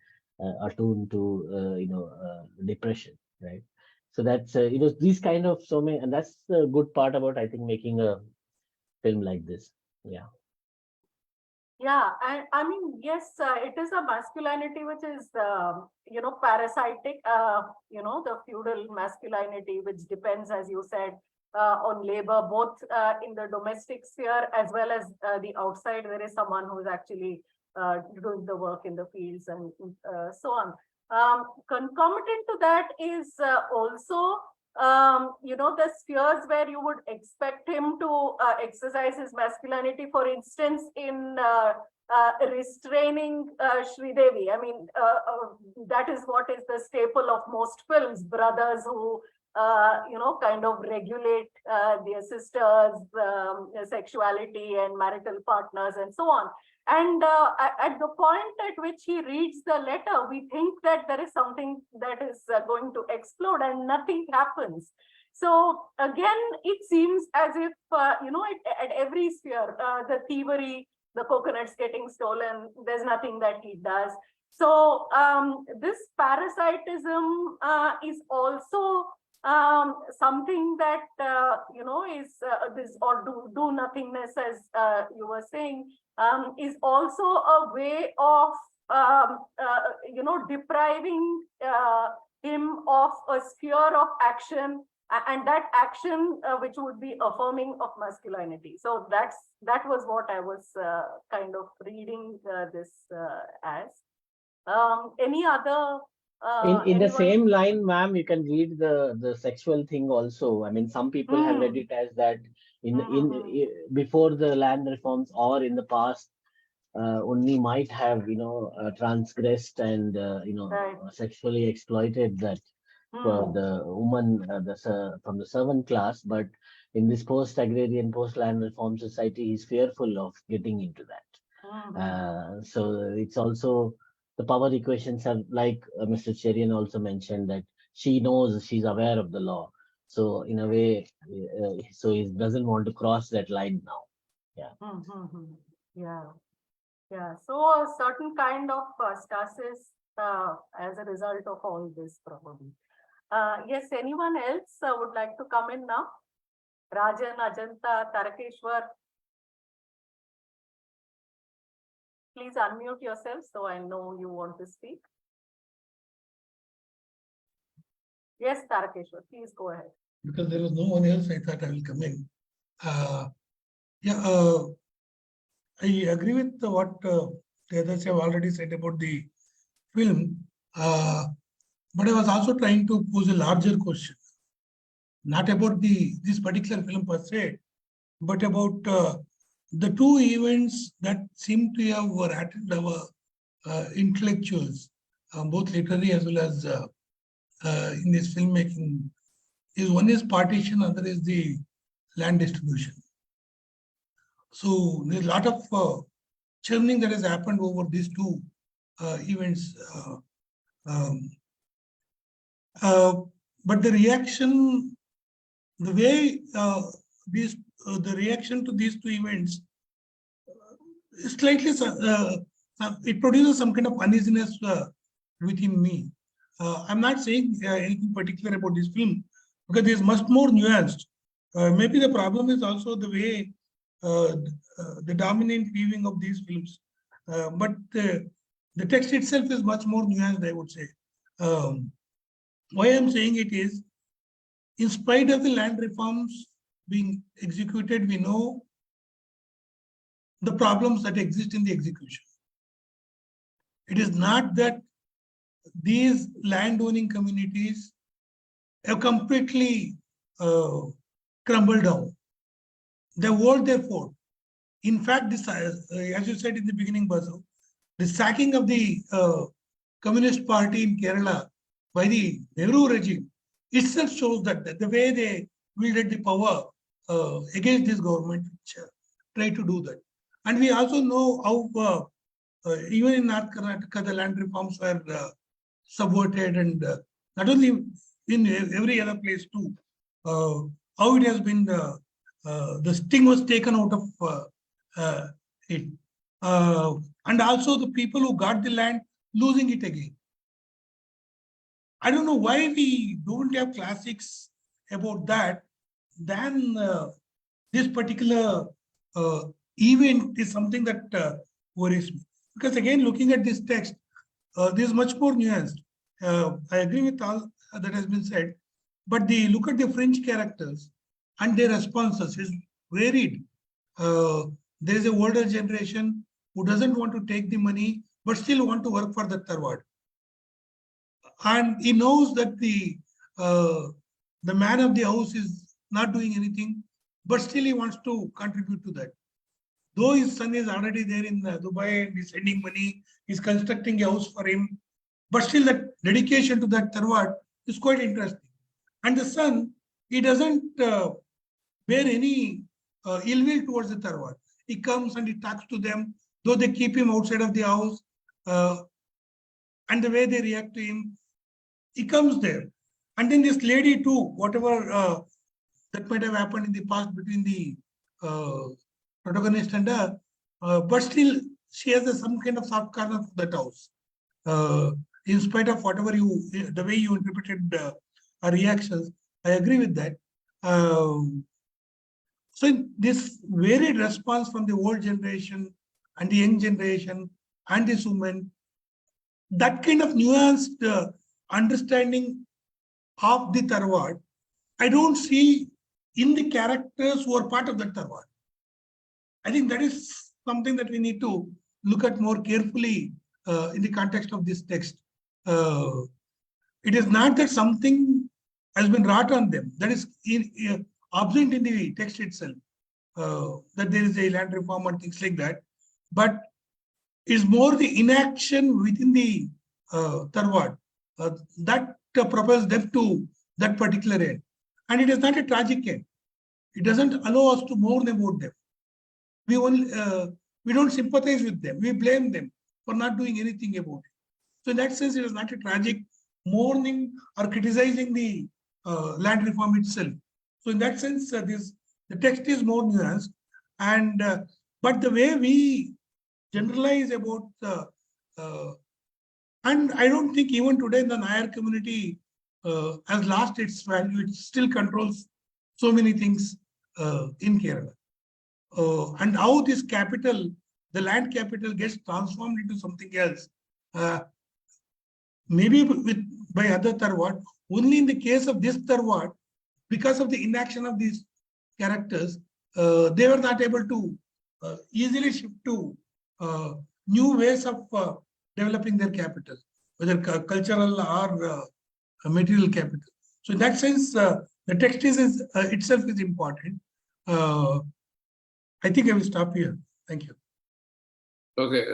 S1: attuned to depression, right? So that's these kind of so many, and that's the good part about, I think, making a film like this. Yeah.
S2: Yeah, and I mean, yes, it is a masculinity which is, parasitic, the feudal masculinity, which depends, as you said, on labor, both in the domestic sphere as well as the outside. There is someone who is actually doing the work in the fields and so on. Concomitant to that is also the spheres where you would expect him to exercise his masculinity, for instance, in restraining Sridevi. I mean, that is what is the staple of most films, brothers who, kind of regulate their sisters' sexuality and marital partners and so on. And at the point at which he reads the letter, we think that there is something that is going to explode, and nothing happens. So again, it seems as if, at every sphere, the thievery, the coconuts getting stolen, there's nothing that he does. So this parasitism is also something that, is this, or do nothingness, as you were saying, is also a way of depriving him of a sphere of action, and that action which would be affirming of masculinity. So that was what I was kind of reading this as. Any other?
S1: In the
S2: Anyone?
S1: same line, ma'am, you can read the sexual thing also. I mean, some people have read it as that before the land reforms or in the past, only might have transgressed and
S2: Right.
S1: sexually exploited that the woman from the servant class. But in this post-agrarian, post-land reform society, he's fearful of getting into that. So it's also the power equations are like Mr. Cherian also mentioned that she knows, she's aware of the law. So in a way, so he doesn't want to cross that line now.
S2: Yeah. Yeah. So a certain kind of stasis as a result of all this, probably. Yes, anyone else would like to come in now? Rajan, Ajanta, Tarakeshwar. Please unmute yourself so I know you want to speak. Yes, Tarakeshwar, please go ahead.
S7: Because there was no one else, I thought I will come in. I agree with what the others have already said about the film, but I was also trying to pose a larger question, not about this particular film per se, but about the two events that seem to have rattled our intellectuals, both literary as well as in this filmmaking. One is partition, other is the land distribution. So there's a lot of churning that has happened over these two events. But the reaction, the way the reaction to these two events is slightly, it produces some kind of uneasiness within me. I'm not saying anything particular about this film because it's much more nuanced. Maybe the problem is also the way the dominant viewing of these films. But the text itself is much more nuanced, I would say. Why I'm saying it is, in spite of the land reforms being executed, we know the problems that exist in the execution. It is not that these landowning communities have completely crumbled down. They hold their fort. In fact, this, as you said in the beginning, Basav, the sacking of the Communist Party in Kerala by the Nehru regime itself shows that the way they wielded the power against this government, which tried to do that. And we also know how even in North Karnataka, the land reforms were subverted, and not only in every other place too. How it has been, the sting was taken out of it. And also the people who got the land losing it again. I don't know why we don't have classics about that. Then this particular event is something that worries me. Because again, looking at this text, this is much more nuanced. I agree with all that has been said, but look at the fringe characters and their responses is varied. There is a older generation who doesn't want to take the money, but still want to work for the Tarwad. And he knows that the man of the house is not doing anything, but still he wants to contribute to that. Though his son is already there in Dubai and he's sending money, he's constructing a house for him, but still that dedication to that Tarwad is quite interesting. And the son, he doesn't bear any ill will towards the Tarwad. He comes and he talks to them, though they keep him outside of the house, and the way they react to him, he comes there. And then this lady too, whatever that might have happened in the past between the protagonist and her, but still she has some kind of soft corner for that house. In spite of whatever the way you interpreted her reactions, I agree with that. So this varied response from the old generation and the young generation and this woman that kind of nuanced understanding of the Tarwad, I don't see in the characters who are part of that Tarwad. I think that is something that we need to look at more carefully in the context of this text. It is not that something has been wrought on them. That is absent in the text itself, that there is a land reform and things like that. But it's more the inaction within the Tarwad that propels them to that particular end. And it is not a tragic end. It doesn't allow us to mourn about them. We don't sympathize with them. We blame them for not doing anything about it. So in that sense, it is not a tragic mourning or criticizing the land reform itself. So in that sense, the text is more nuanced. And but the way we generalize about and I don't think even today the Nair community has lost its value. It still controls so many things in Kerala. And how this capital, the land capital, gets transformed into something else. Maybe by other Tarwad, only in the case of this Tarwad, because of the inaction of these characters, they were not able to easily shift to new ways of developing their capital, whether cultural or material capital. So in that sense, the text is itself is important. I think I will stop here. Thank you.
S3: Okay.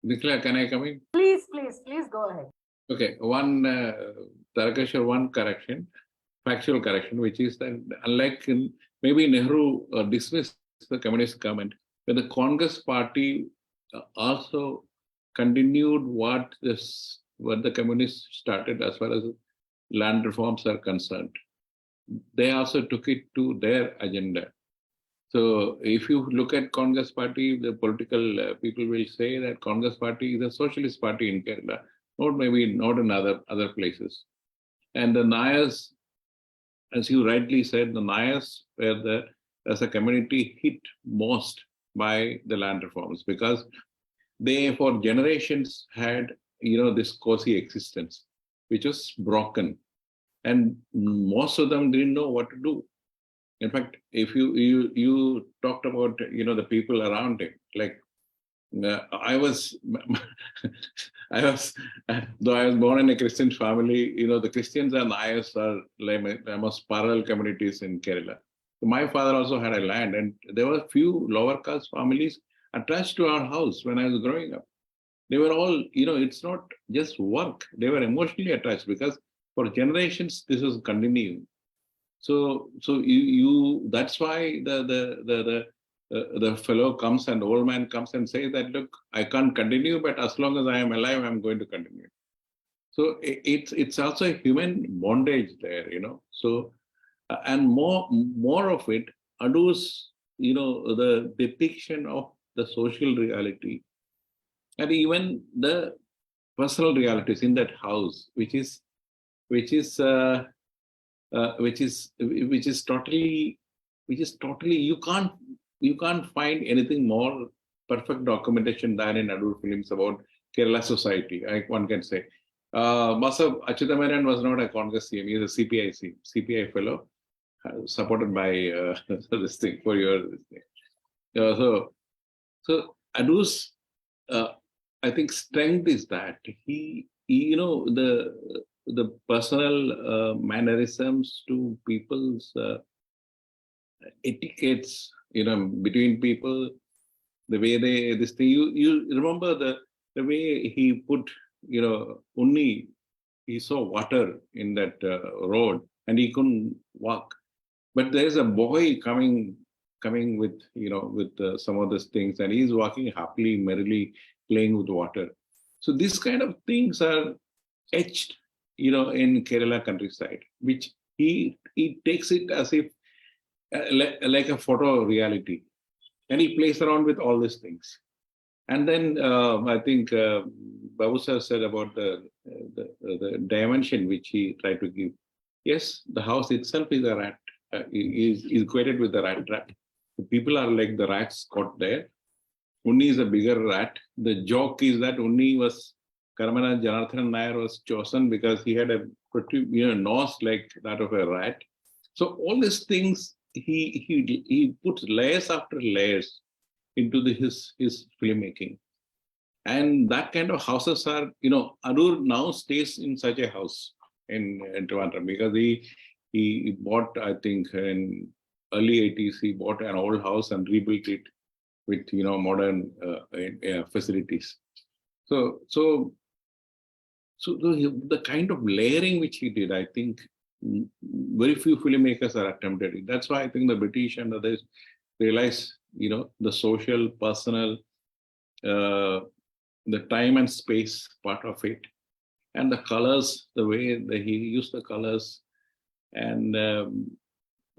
S3: Nicola, can I come in?
S2: Please go ahead.
S3: Okay. One, Tarakeshwar, one correction, factual correction, which is that unlike maybe Nehru dismissed the communist government, but the Congress party also continued what the communists started as far as land reforms are concerned. They also took it to their agenda. So if you look at Congress party, the political people will say that Congress party is a socialist party in Kerala, not in other places. And the Nayars, as you rightly said, the Nayars were as a community hit most by the land reforms because they for generations had this cozy existence which was broken, and most of them didn't know what to do. In fact, if you talked about the people around him, like I was though I was born in a Christian family, the Christians and Nayars are like almost parallel communities in Kerala. So my father also had a land, and there were a few lower caste families attached to our house when I was growing up. They were all, it's not just work. They were emotionally attached because for generations this was continuing. So that's why the fellow comes and old man comes and says that, look, I can't continue, but as long as I am alive, I'm going to continue. So it's also a human bondage there, So and more of it, Adoor's, the depiction of the social reality and even the personal realities in that house, which is totally you can't find anything more perfect documentation than in Adoor films about Kerala society. One can say. Basav Biradar was not a Congress CM; he is a CPI fellow, supported by this thing for your this thing. So Adoor's I think strength is that he the personal mannerisms to people's etiquettes, between people, the way this thing. You remember the way he put, Unni, he saw water in that road and he couldn't walk. But there's a boy coming with, with some of these things, and he's walking happily, merrily, playing with water. So these kind of things are etched, in Kerala countryside, which he takes it as if like a photo reality, and he plays around with all these things. And then I think Babu sir said about the dimension which he tried to give. Yes, the house itself is a rat. Is equated with the rat trap. The people are like the rats caught there, Unni is a bigger rat. The joke is that Unni was, Karamana Janardhan Nair was chosen because he had a pretty, nose like that of a rat. So all these things, he puts layers after layers into his filmmaking. And that kind of houses are, Adoor now stays in such a house in Trivandrum because he bought, I think, in early 80s, he bought an old house and rebuilt it with, modern facilities. So the kind of layering which he did, I think very few filmmakers are attempted it. That's why I think the British and others realize, the social, personal, the time and space part of it, and the colors, the way that he used the colors, and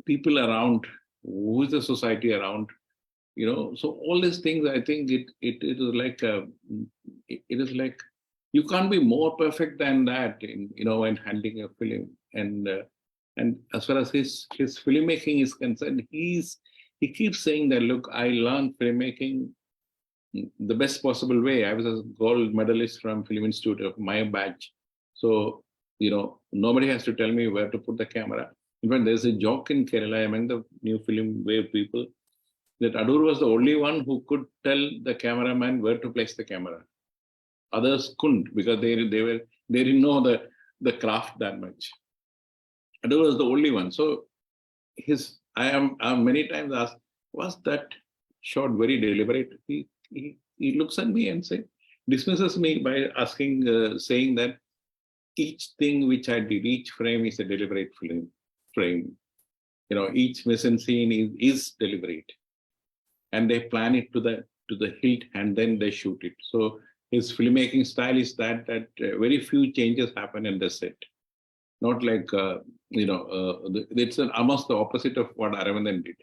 S3: people around, who is the society around, so all these things, I think it is like you can't be more perfect than that in when handling a film. And as far as his filmmaking is concerned, he keeps saying that, look, I learned filmmaking the best possible way. I was a gold medalist from Film Institute of my batch. So, nobody has to tell me where to put the camera. In fact, there's a joke in Kerala among the new film wave people that Adoor was the only one who could tell the cameraman where to place the camera. Others couldn't because they didn't know the craft that much. Adoor was the only one. So I am many times asked, was that shot very deliberate? He looks at me and dismisses me by asking, saying that each thing which I did, each frame is a deliberate frame. Each mise en scene is deliberate, and they plan it to the hilt, and then they shoot it. So his filmmaking style is that very few changes happen in the set. Not like it's almost the opposite of what Aravindan did.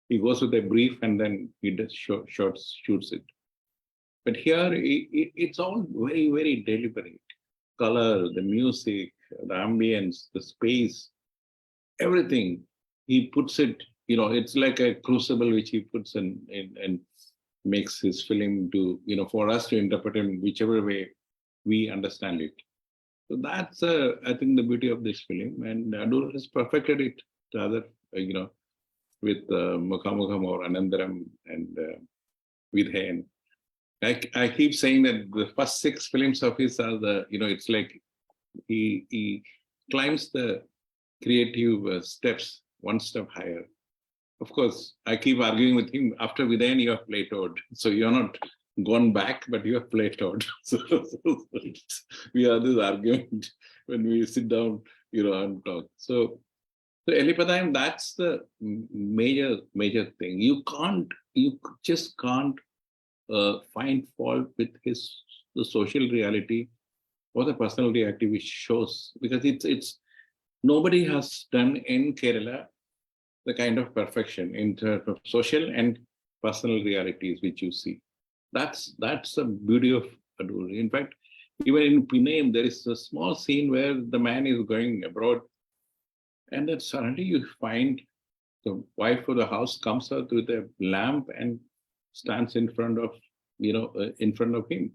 S3: He goes with a brief and then he just shoots it. But here, it's all very, very deliberate. Color, the music, the ambience, the space, everything. He puts it, it's like a crucible which he puts in and makes his film to, for us to interpret in whichever way we understand it. So that's, I think, the beauty of this film. And Adoor has perfected it to other, with Mukhamukham or Anandaram and Vidhayan. I keep saying that the first 6 films of his are it's like he climbs the creative steps one step higher. Of course, I keep arguing with him. After Vidhayan, you have plateaued. So you're not gone back, but you have plateaued. So we have this argument when we sit down, and talk. So ELIPPATHAYAM, that's the major thing. You just can't find fault with the social reality or the personal reality which shows, because it's nobody has done in Kerala the kind of perfection in terms of social and personal realities which you see. That's the beauty of Adoor. In fact, even in Pune, there is a small scene where the man is going abroad, and then suddenly you find the wife of the house comes out with a lamp and stands in front of him,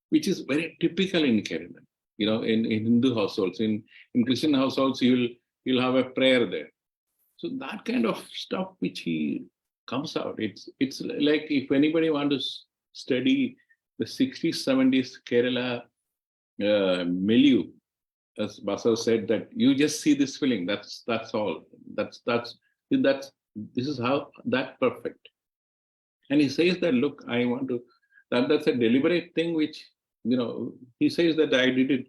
S3: which is very typical in Kerala. In Hindu households, in Christian households, you'll have a prayer there. So that kind of stuff which he comes out, it's like if anybody wants to study the 60s, 70s Kerala milieu, as Basav said, that you just see this film. That's all. This is how that perfect. And he says that, look, I want to. That's a deliberate thing which he says that I did it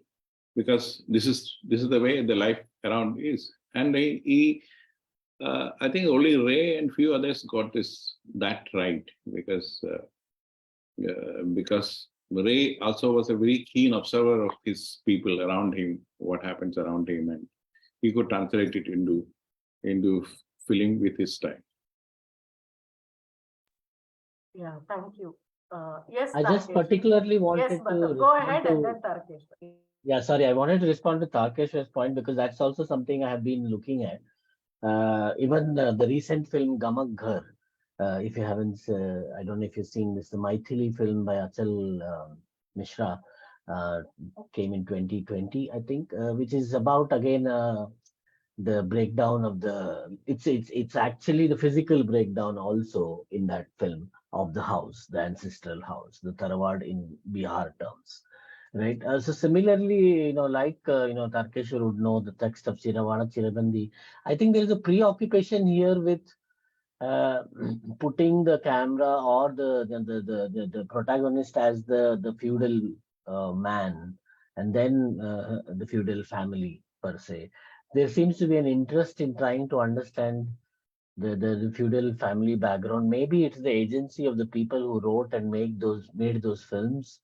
S3: because this is the way the life around is. And I think only Ray and few others got that right because Ray also was a very keen observer of his people around him, what happens around him, and he could translate it into film with his style.
S2: Yeah, thank you. Yes,
S1: I just
S2: Tarkesh.
S1: particularly wanted
S2: Yes,
S1: to
S2: Basav. Go ahead
S1: respond
S2: and
S1: to-
S2: then Tarkesh.
S1: Yeah, sorry, I wanted to respond to Tarkesh's point because that's also something I have been looking at. Even the recent film Gamak Ghar, If you haven't, I don't know if you've seen this, the Maithili film by Achal Mishra uh, came in 2020, I think, which is about again the breakdown of the. It's actually the physical breakdown also in that film of the house, the ancestral house, the Tarawad in Bihar terms. Right. So similarly, like Tarkeshwar would know the text of Chiravana Chirabandi. I think there is a preoccupation here with uh, putting the camera or the protagonist as the feudal man, and then the feudal family per se. There seems to be an interest in trying to understand the feudal family background. Maybe it's the agency of the people who wrote and made those films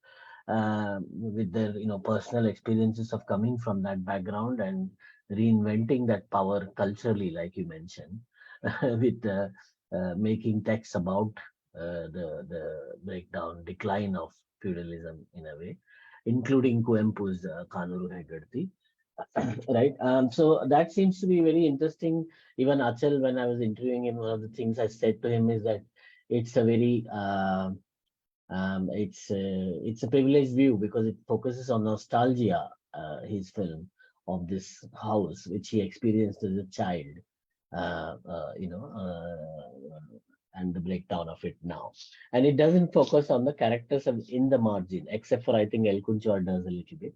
S1: with their personal experiences of coming from that background and reinventing that power culturally, like you mentioned, with making texts about the breakdown, decline of feudalism in a way, including Kuempu's Kanuru Hegarthi. Right. So that seems to be very interesting. Even Achal, when I was interviewing him, one of the things I said to him is that it's a very it's a privileged view because it focuses on nostalgia. His film of this house, which he experienced as a child, uh, uh, you know, and the breakdown of it now. And it doesn't focus on the characters in the margin, except for I think El Kunchwar does a little bit.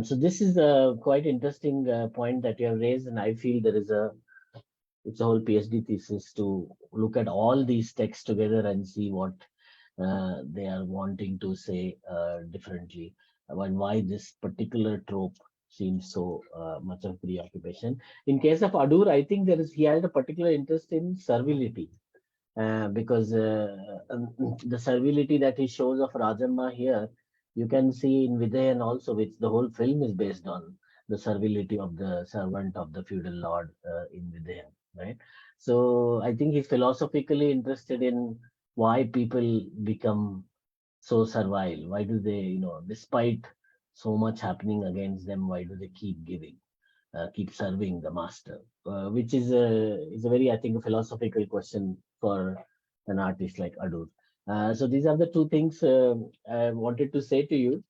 S1: So this is a quite interesting point that you have raised, and I feel it's a whole PhD thesis to look at all these texts together and see what they are wanting to say differently, and why this particular trope seems so much of preoccupation. In case of Adoor, I think he had a particular interest in servility, because the servility that he shows of Rajamma here, you can see in Videhan also, which the whole film is based on the servility of the servant of the feudal lord in Videhan, right? So I think he's philosophically interested in why people become so servile. Why do they, despite so much happening against them, why do they keep giving? Keep serving the master, which is a very, I think, a philosophical question for an artist like Adoor. So these are the two things I wanted to say to you.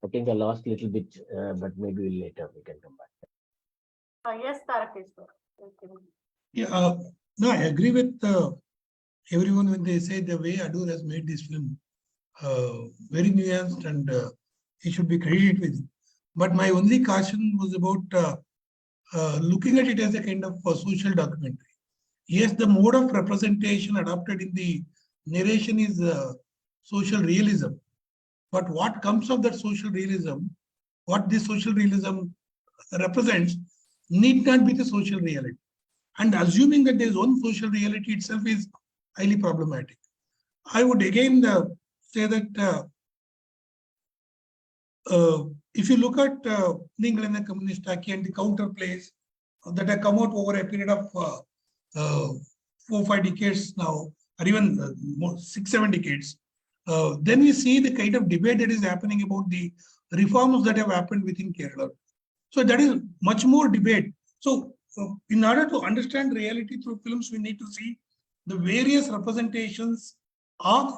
S1: I think I lost a little bit, but maybe later we can come back.
S2: Yes, Tarakeshwar.
S7: Yeah, no, I agree with everyone when they say the way Adoor has made this film very nuanced, and he should be credited with it. But my only caution was about looking at it as a kind of social documentary. Yes, the mode of representation adopted in the narration is social realism. But what comes of that social realism, what this social realism represents, need not be the social reality. And assuming that there is one social reality itself is highly problematic. I would again say that if you look at Ningalana Communist Taki and the counterplays that have come out over a period of 4-5 decades now, or even 6-7 decades, then we see the kind of debate that is happening about the reforms that have happened within Kerala. So that is much more debate. So in order to understand reality through films, we need to see the various representations of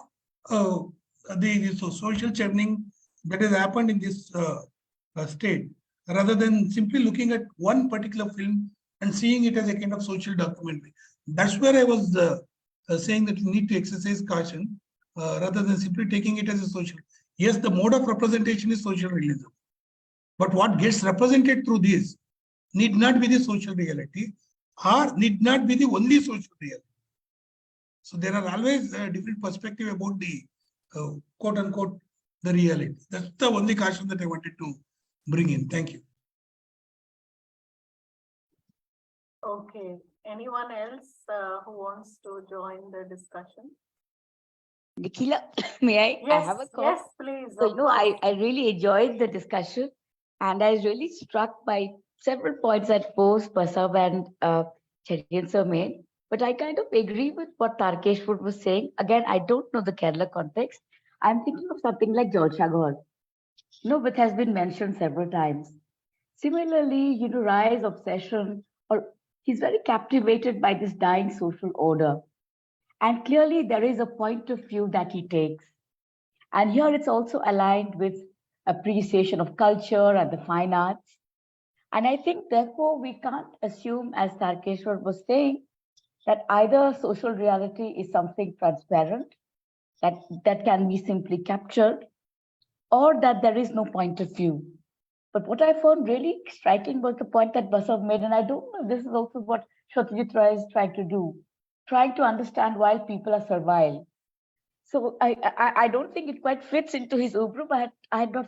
S7: the social churning that has happened in this state, rather than simply looking at one particular film and seeing it as a kind of social documentary. That's where I was saying that you need to exercise caution rather than simply taking it as a social. Yes, the mode of representation is social realism, but what gets represented through this need not be the social reality, or need not be the only social reality. So there are always different perspectives about the quote unquote the reality. That's the only caution that I wanted to bring in. Thank you.
S2: Okay. Anyone else who wants to join the discussion?
S8: Nikhila, may I?
S2: Yes,
S8: I have a comment.
S2: yes, please.
S8: So, I really enjoyed the discussion, and I was really struck by several points that both Basav and Cherian sir made. But I kind of agree with what Tarkeshwar was saying. Again, I don't know the Kerala context. I'm thinking of something like George Shagor, which has been mentioned several times. Similarly, Rai's obsession, or he's very captivated by this dying social order. And clearly there is a point of view that he takes. And here it's also aligned with appreciation of culture and the fine arts. And I think, therefore, we can't assume, as Tarkeshwar was saying, that either social reality is something transparent, that can be simply captured, or that there is no point of view. But what I found really striking was the point that Basav made, and I don't know if this is also what Satyajit Ray is trying to do, trying to understand why people are servile. So I don't think it quite fits into his oeuvre, but I had not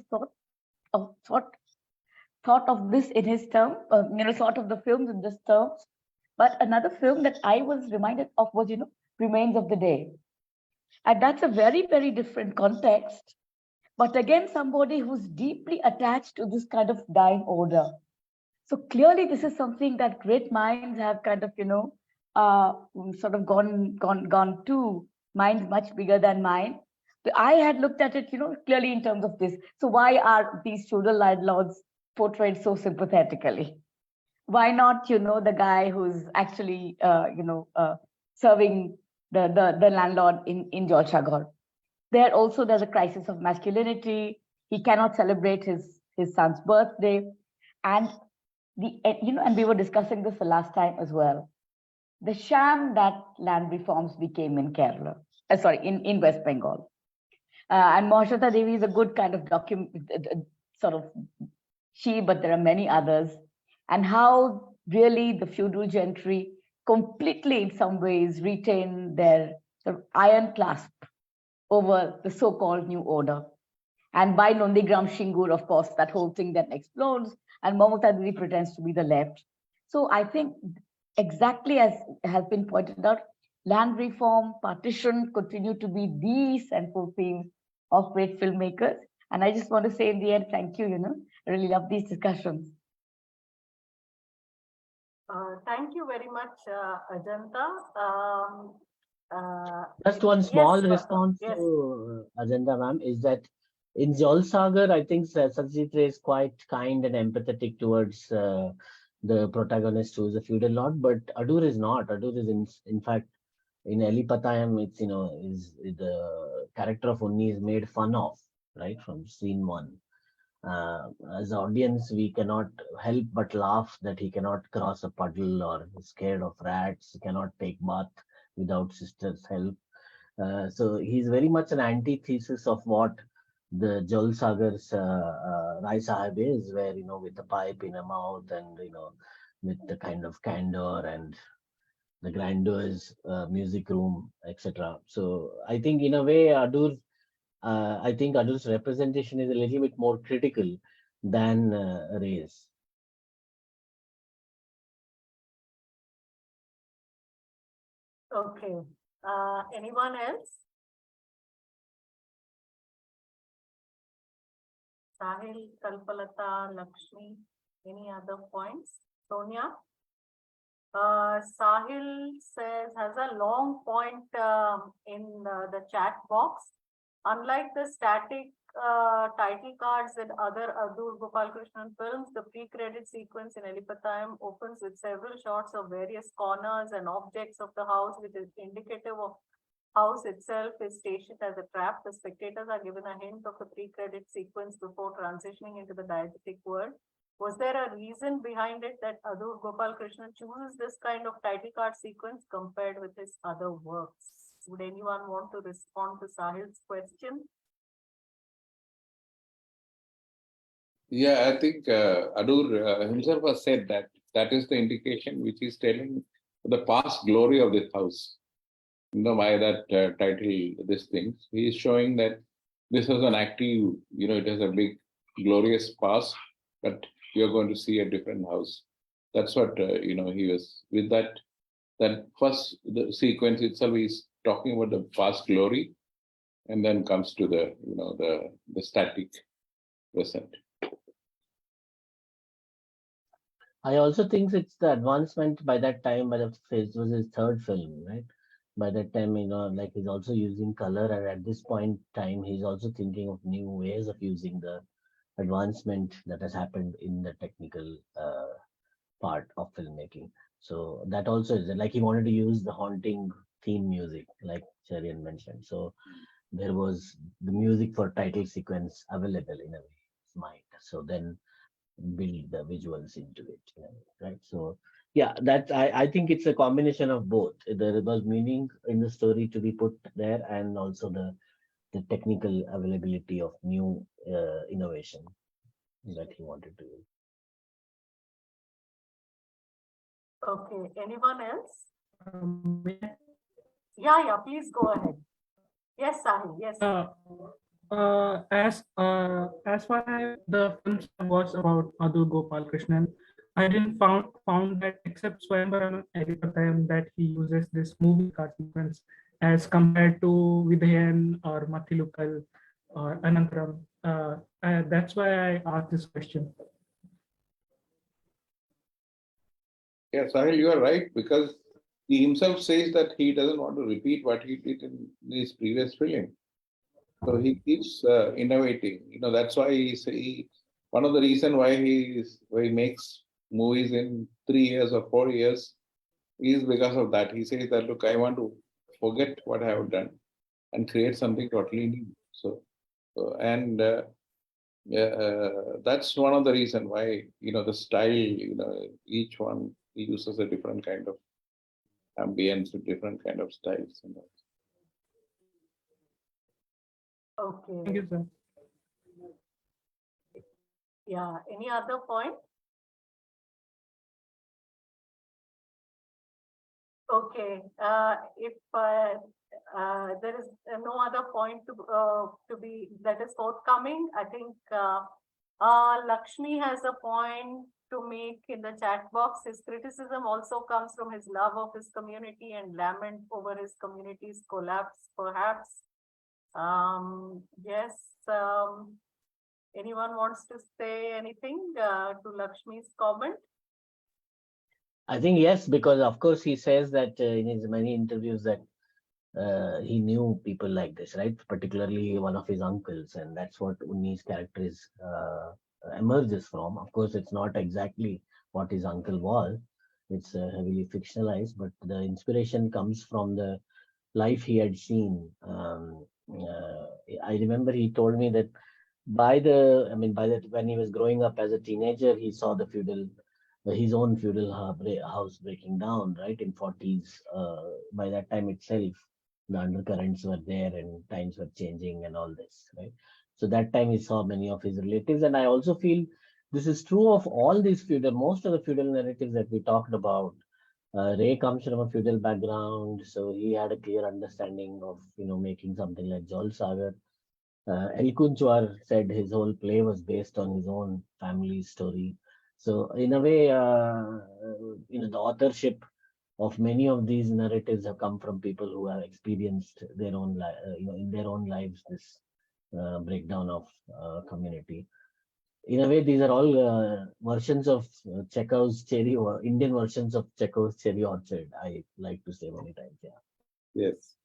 S8: thought of this in his term, sort of the films in this terms. But another film that I was reminded of was, Remains of the Day. And that's a very, very different context. But again, somebody who's deeply attached to this kind of dying order. So clearly, this is something that great minds have kind of, sort of gone to, minds much bigger than mine. But I had looked at it, clearly in terms of this. So why are these feudal landlords portrayed so sympathetically? Why not, the guy who's actually, serving the landlord in George Chagor? There also there's a crisis of masculinity. He cannot celebrate his son's birthday, and and we were discussing this the last time as well. The sham that land reforms became in Kerala, in West Bengal, and Mahashweta Devi is a good kind of sort of she, but there are many others, and how really the feudal gentry completely, in some ways, retain their sort of iron clasp over the so-called new order. And by Nondigram Shingur, of course, that whole thing then explodes, and Mamata Devi pretends to be the left. So I think exactly as has been pointed out, land reform, partition continue to be the central themes of great filmmakers. And I just want to say in the end, thank you, I really love these discussions.
S2: Thank you very much, Ajanta.
S1: Just one small
S2: yes,
S1: response
S2: yes.
S1: to Ajanta, ma'am, is that in Jal Sagar, I think Satyajit Ray is quite kind and empathetic towards the protagonist who is a feudal lord, but Adoor is not. Adoor is in fact in ELIPPATHAYAM, it's is the character of Unni is made fun of, right, from scene one. As an audience, we cannot help but laugh that he cannot cross a puddle or is scared of rats, he cannot take bath without sister's help. So he's very much an antithesis of what the Jal Sagar's Rai Sahib is, where, with a pipe in a mouth and, with the kind of candor and the grandeurs, music room, etc. So I think in a way, I think Adoor's representation is a little bit more critical than Ray's.
S2: Okay. Anyone else? Sahil, Kalpalata, Lakshmi, any other points? Sonia? Sahil has a long point in the chat box. Unlike the static title cards in other Adoor Gopalakrishnan films, the pre-credit sequence in ELIPPATHAYAM opens with several shots of various corners and objects of the house, which is indicative of house itself is stationed as a trap. The spectators are given a hint of the pre-credit sequence before transitioning into the diegetic world. Was there a reason behind it that Adoor Gopalakrishnan chooses this kind of title card sequence compared with his other works? Would anyone want to respond to Sahil's question?
S3: Yeah, I think Adoor himself has said that is the indication which is telling the past glory of this house. By that title, this thing, he is showing that this is an active, it has a big, glorious past, but you're going to see a different house. That's what, he was, with that first, the sequence itself is talking about the past glory, and then comes to the, the static present.
S1: I also think it's the advancement by that time, by the phase was his third film, right? By that time, like he's also using color, and at this point in time, he's also thinking of new ways of using the advancement that has happened in the technical part of filmmaking. So that also is like he wanted to use the haunting theme music, like Cherian mentioned. So there was the music for title sequence available in a way, mind. So then build the visuals into it, right? So yeah, that I think it's a combination of both. There was meaning in the story to be put there, and also the technical availability of new innovation that he wanted to use.
S2: Okay, anyone else? Yeah, please go ahead. Yes, Sahil, yes.
S9: As far as the films I watched about Adoor Krishnan, I didn't found that except Swayamvaram and Elippatthayam that he uses this movie card sequence as compared to Vidhayan or Mathilukal or Anantaram. That's why I asked this question.
S3: Yeah, Sahil, you are right, because he himself says that he doesn't want to repeat what he did in his previous film. So he keeps innovating. That's why one of the reasons why he makes movies in 3 years or 4 years is because of that. He says that, look, I want to forget what I have done and create something totally new. And that's one of the reasons why, the style, each one uses a different kind of ambience with different kind of styles.
S2: Okay.
S9: Thank you, sir.
S2: Yeah, any other point? Okay, if there is no other point to be that is forthcoming, I think Lakshmi has a point to make in the chat box. His criticism also comes from his love of his community and lament over his community's collapse, perhaps. Yes, anyone wants to say anything to Lakshmi's comment?
S1: I think yes, because of course he says that in his many interviews that he knew people like this, right? Particularly one of his uncles, and that's what Unni's character is emerges from. Of course, it's not exactly what his uncle was. It's heavily fictionalized, but the inspiration comes from the life he had seen. I remember he told me that when he was growing up as a teenager, he saw his own feudal house breaking down, right, in 40s. By that time itself, the undercurrents were there and times were changing and all this, right? So that time he saw many of his relatives, and I also feel this is true of all these most of the feudal narratives that we talked about. Ray comes from a feudal background, so he had a clear understanding of making something like Jol Sagar. El Kunchwar said his whole play was based on his own family story. So in a way, the authorship of many of these narratives have come from people who have experienced their own, in their own lives, this breakdown of community. In a way, these are all versions of Chekhov's cherry, or Indian versions of Chekhov's cherry orchard, I like to say many times. Yeah.
S3: Yes.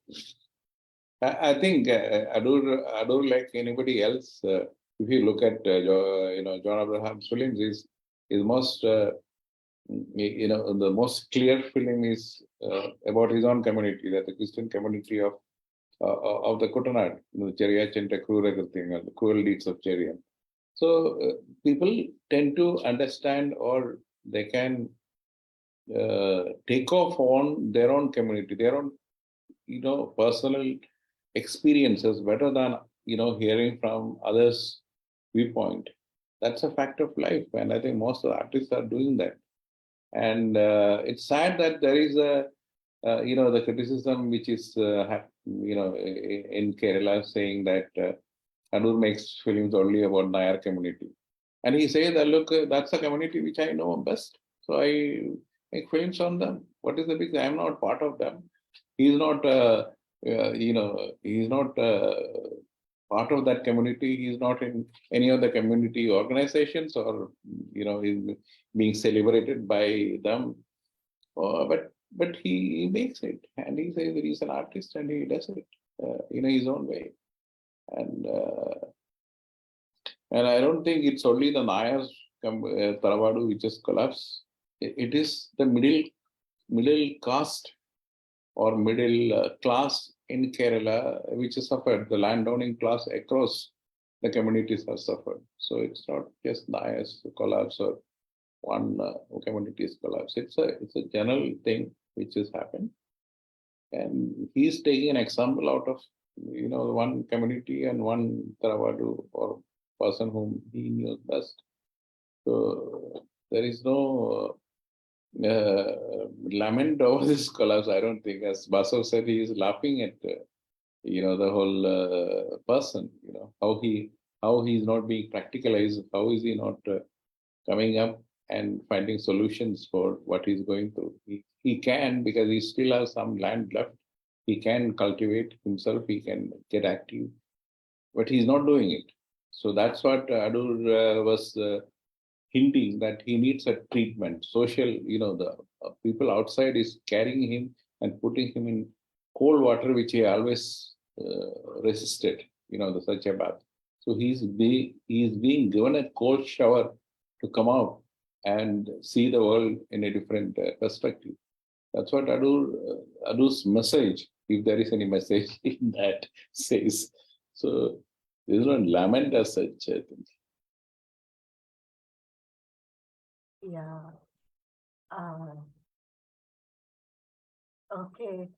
S3: I think Adoor, like anybody else, if you look at John Abraham's films, is most the most clear film is about his own community, that the Christian community of the Kutanad, Cheriachente the cruel deeds of Cherian. So people tend to understand, or they can take off on their own community, their own personal experiences better than hearing from others' viewpoint. That's a fact of life, and I think most of the artists are doing that. And it's sad that there is the criticism which is in Kerala, saying that Adoor makes films only about Nayar community, and he says that, look, that's a community which I know best, so I make films on them. What is the big? I am not part of them. He's not. He's not part of that community. He's not in any of the community organizations, or he's being celebrated by them. But he makes it, and he says that he's an artist, and he does it in his own way. And I don't think it's only the Nayars Taravadu which has collapsed. It is the middle caste or middle class in Kerala, which has suffered. The landowning class across the communities have suffered. So it's not just Nayar's collapse or one community's collapse. It's a general thing which has happened. And he's taking an example out of, one community and one Taravadu or person whom he knew best. So there is no lament over this collapse. I don't think, as Basav said, he is laughing at, the whole person, how he is not being practicalized, how is he not coming up and finding solutions for what he's going through. He can, because he still has some land left. He can cultivate himself, he can get active, but he's not doing it. So that's what Adoor was hinting, that he needs a treatment. Social, the people outside is carrying him and putting him in cold water, which he always resisted, the such a bath. So he's being given a cold shower to come out and see the world in a different perspective. That's what Adoor's message, if there is any message in that, says. So there's no lament as such, I think.
S2: Yeah. Okay.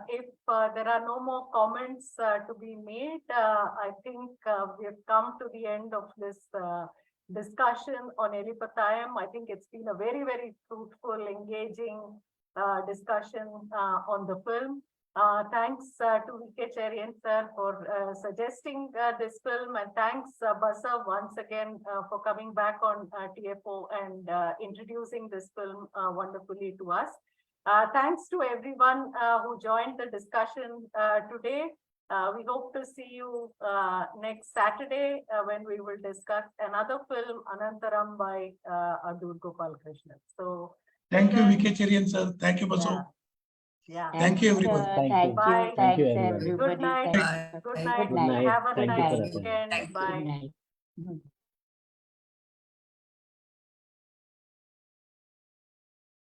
S2: If there are no more comments to be made, I think we have come to the end of this discussion on ELIPPATHAYAM. I think it's been a very, very fruitful, engaging discussion on the film. Thanks to V.K. Cherian sir for suggesting this film, and thanks Basav once again for coming back on TFO and introducing this film wonderfully to us. Thanks to everyone who joined the discussion today. We hope to see you next Saturday when we will discuss another film, Anantaram, by Adoor Krishnan. So
S7: Thank you, V.K. Cherian sir. Thank you, Basav.
S2: Yeah.
S7: Thank you, everyone.
S1: Thank you.
S2: Bye.
S1: Thank you,
S8: Thanks,
S1: everybody.
S8: everybody.
S2: Good night.
S8: Thanks.
S2: Good night.
S1: Good night.
S2: Have a
S1: Thank you
S2: nice
S1: for attending.
S2: weekend. Bye.
S8: Good night.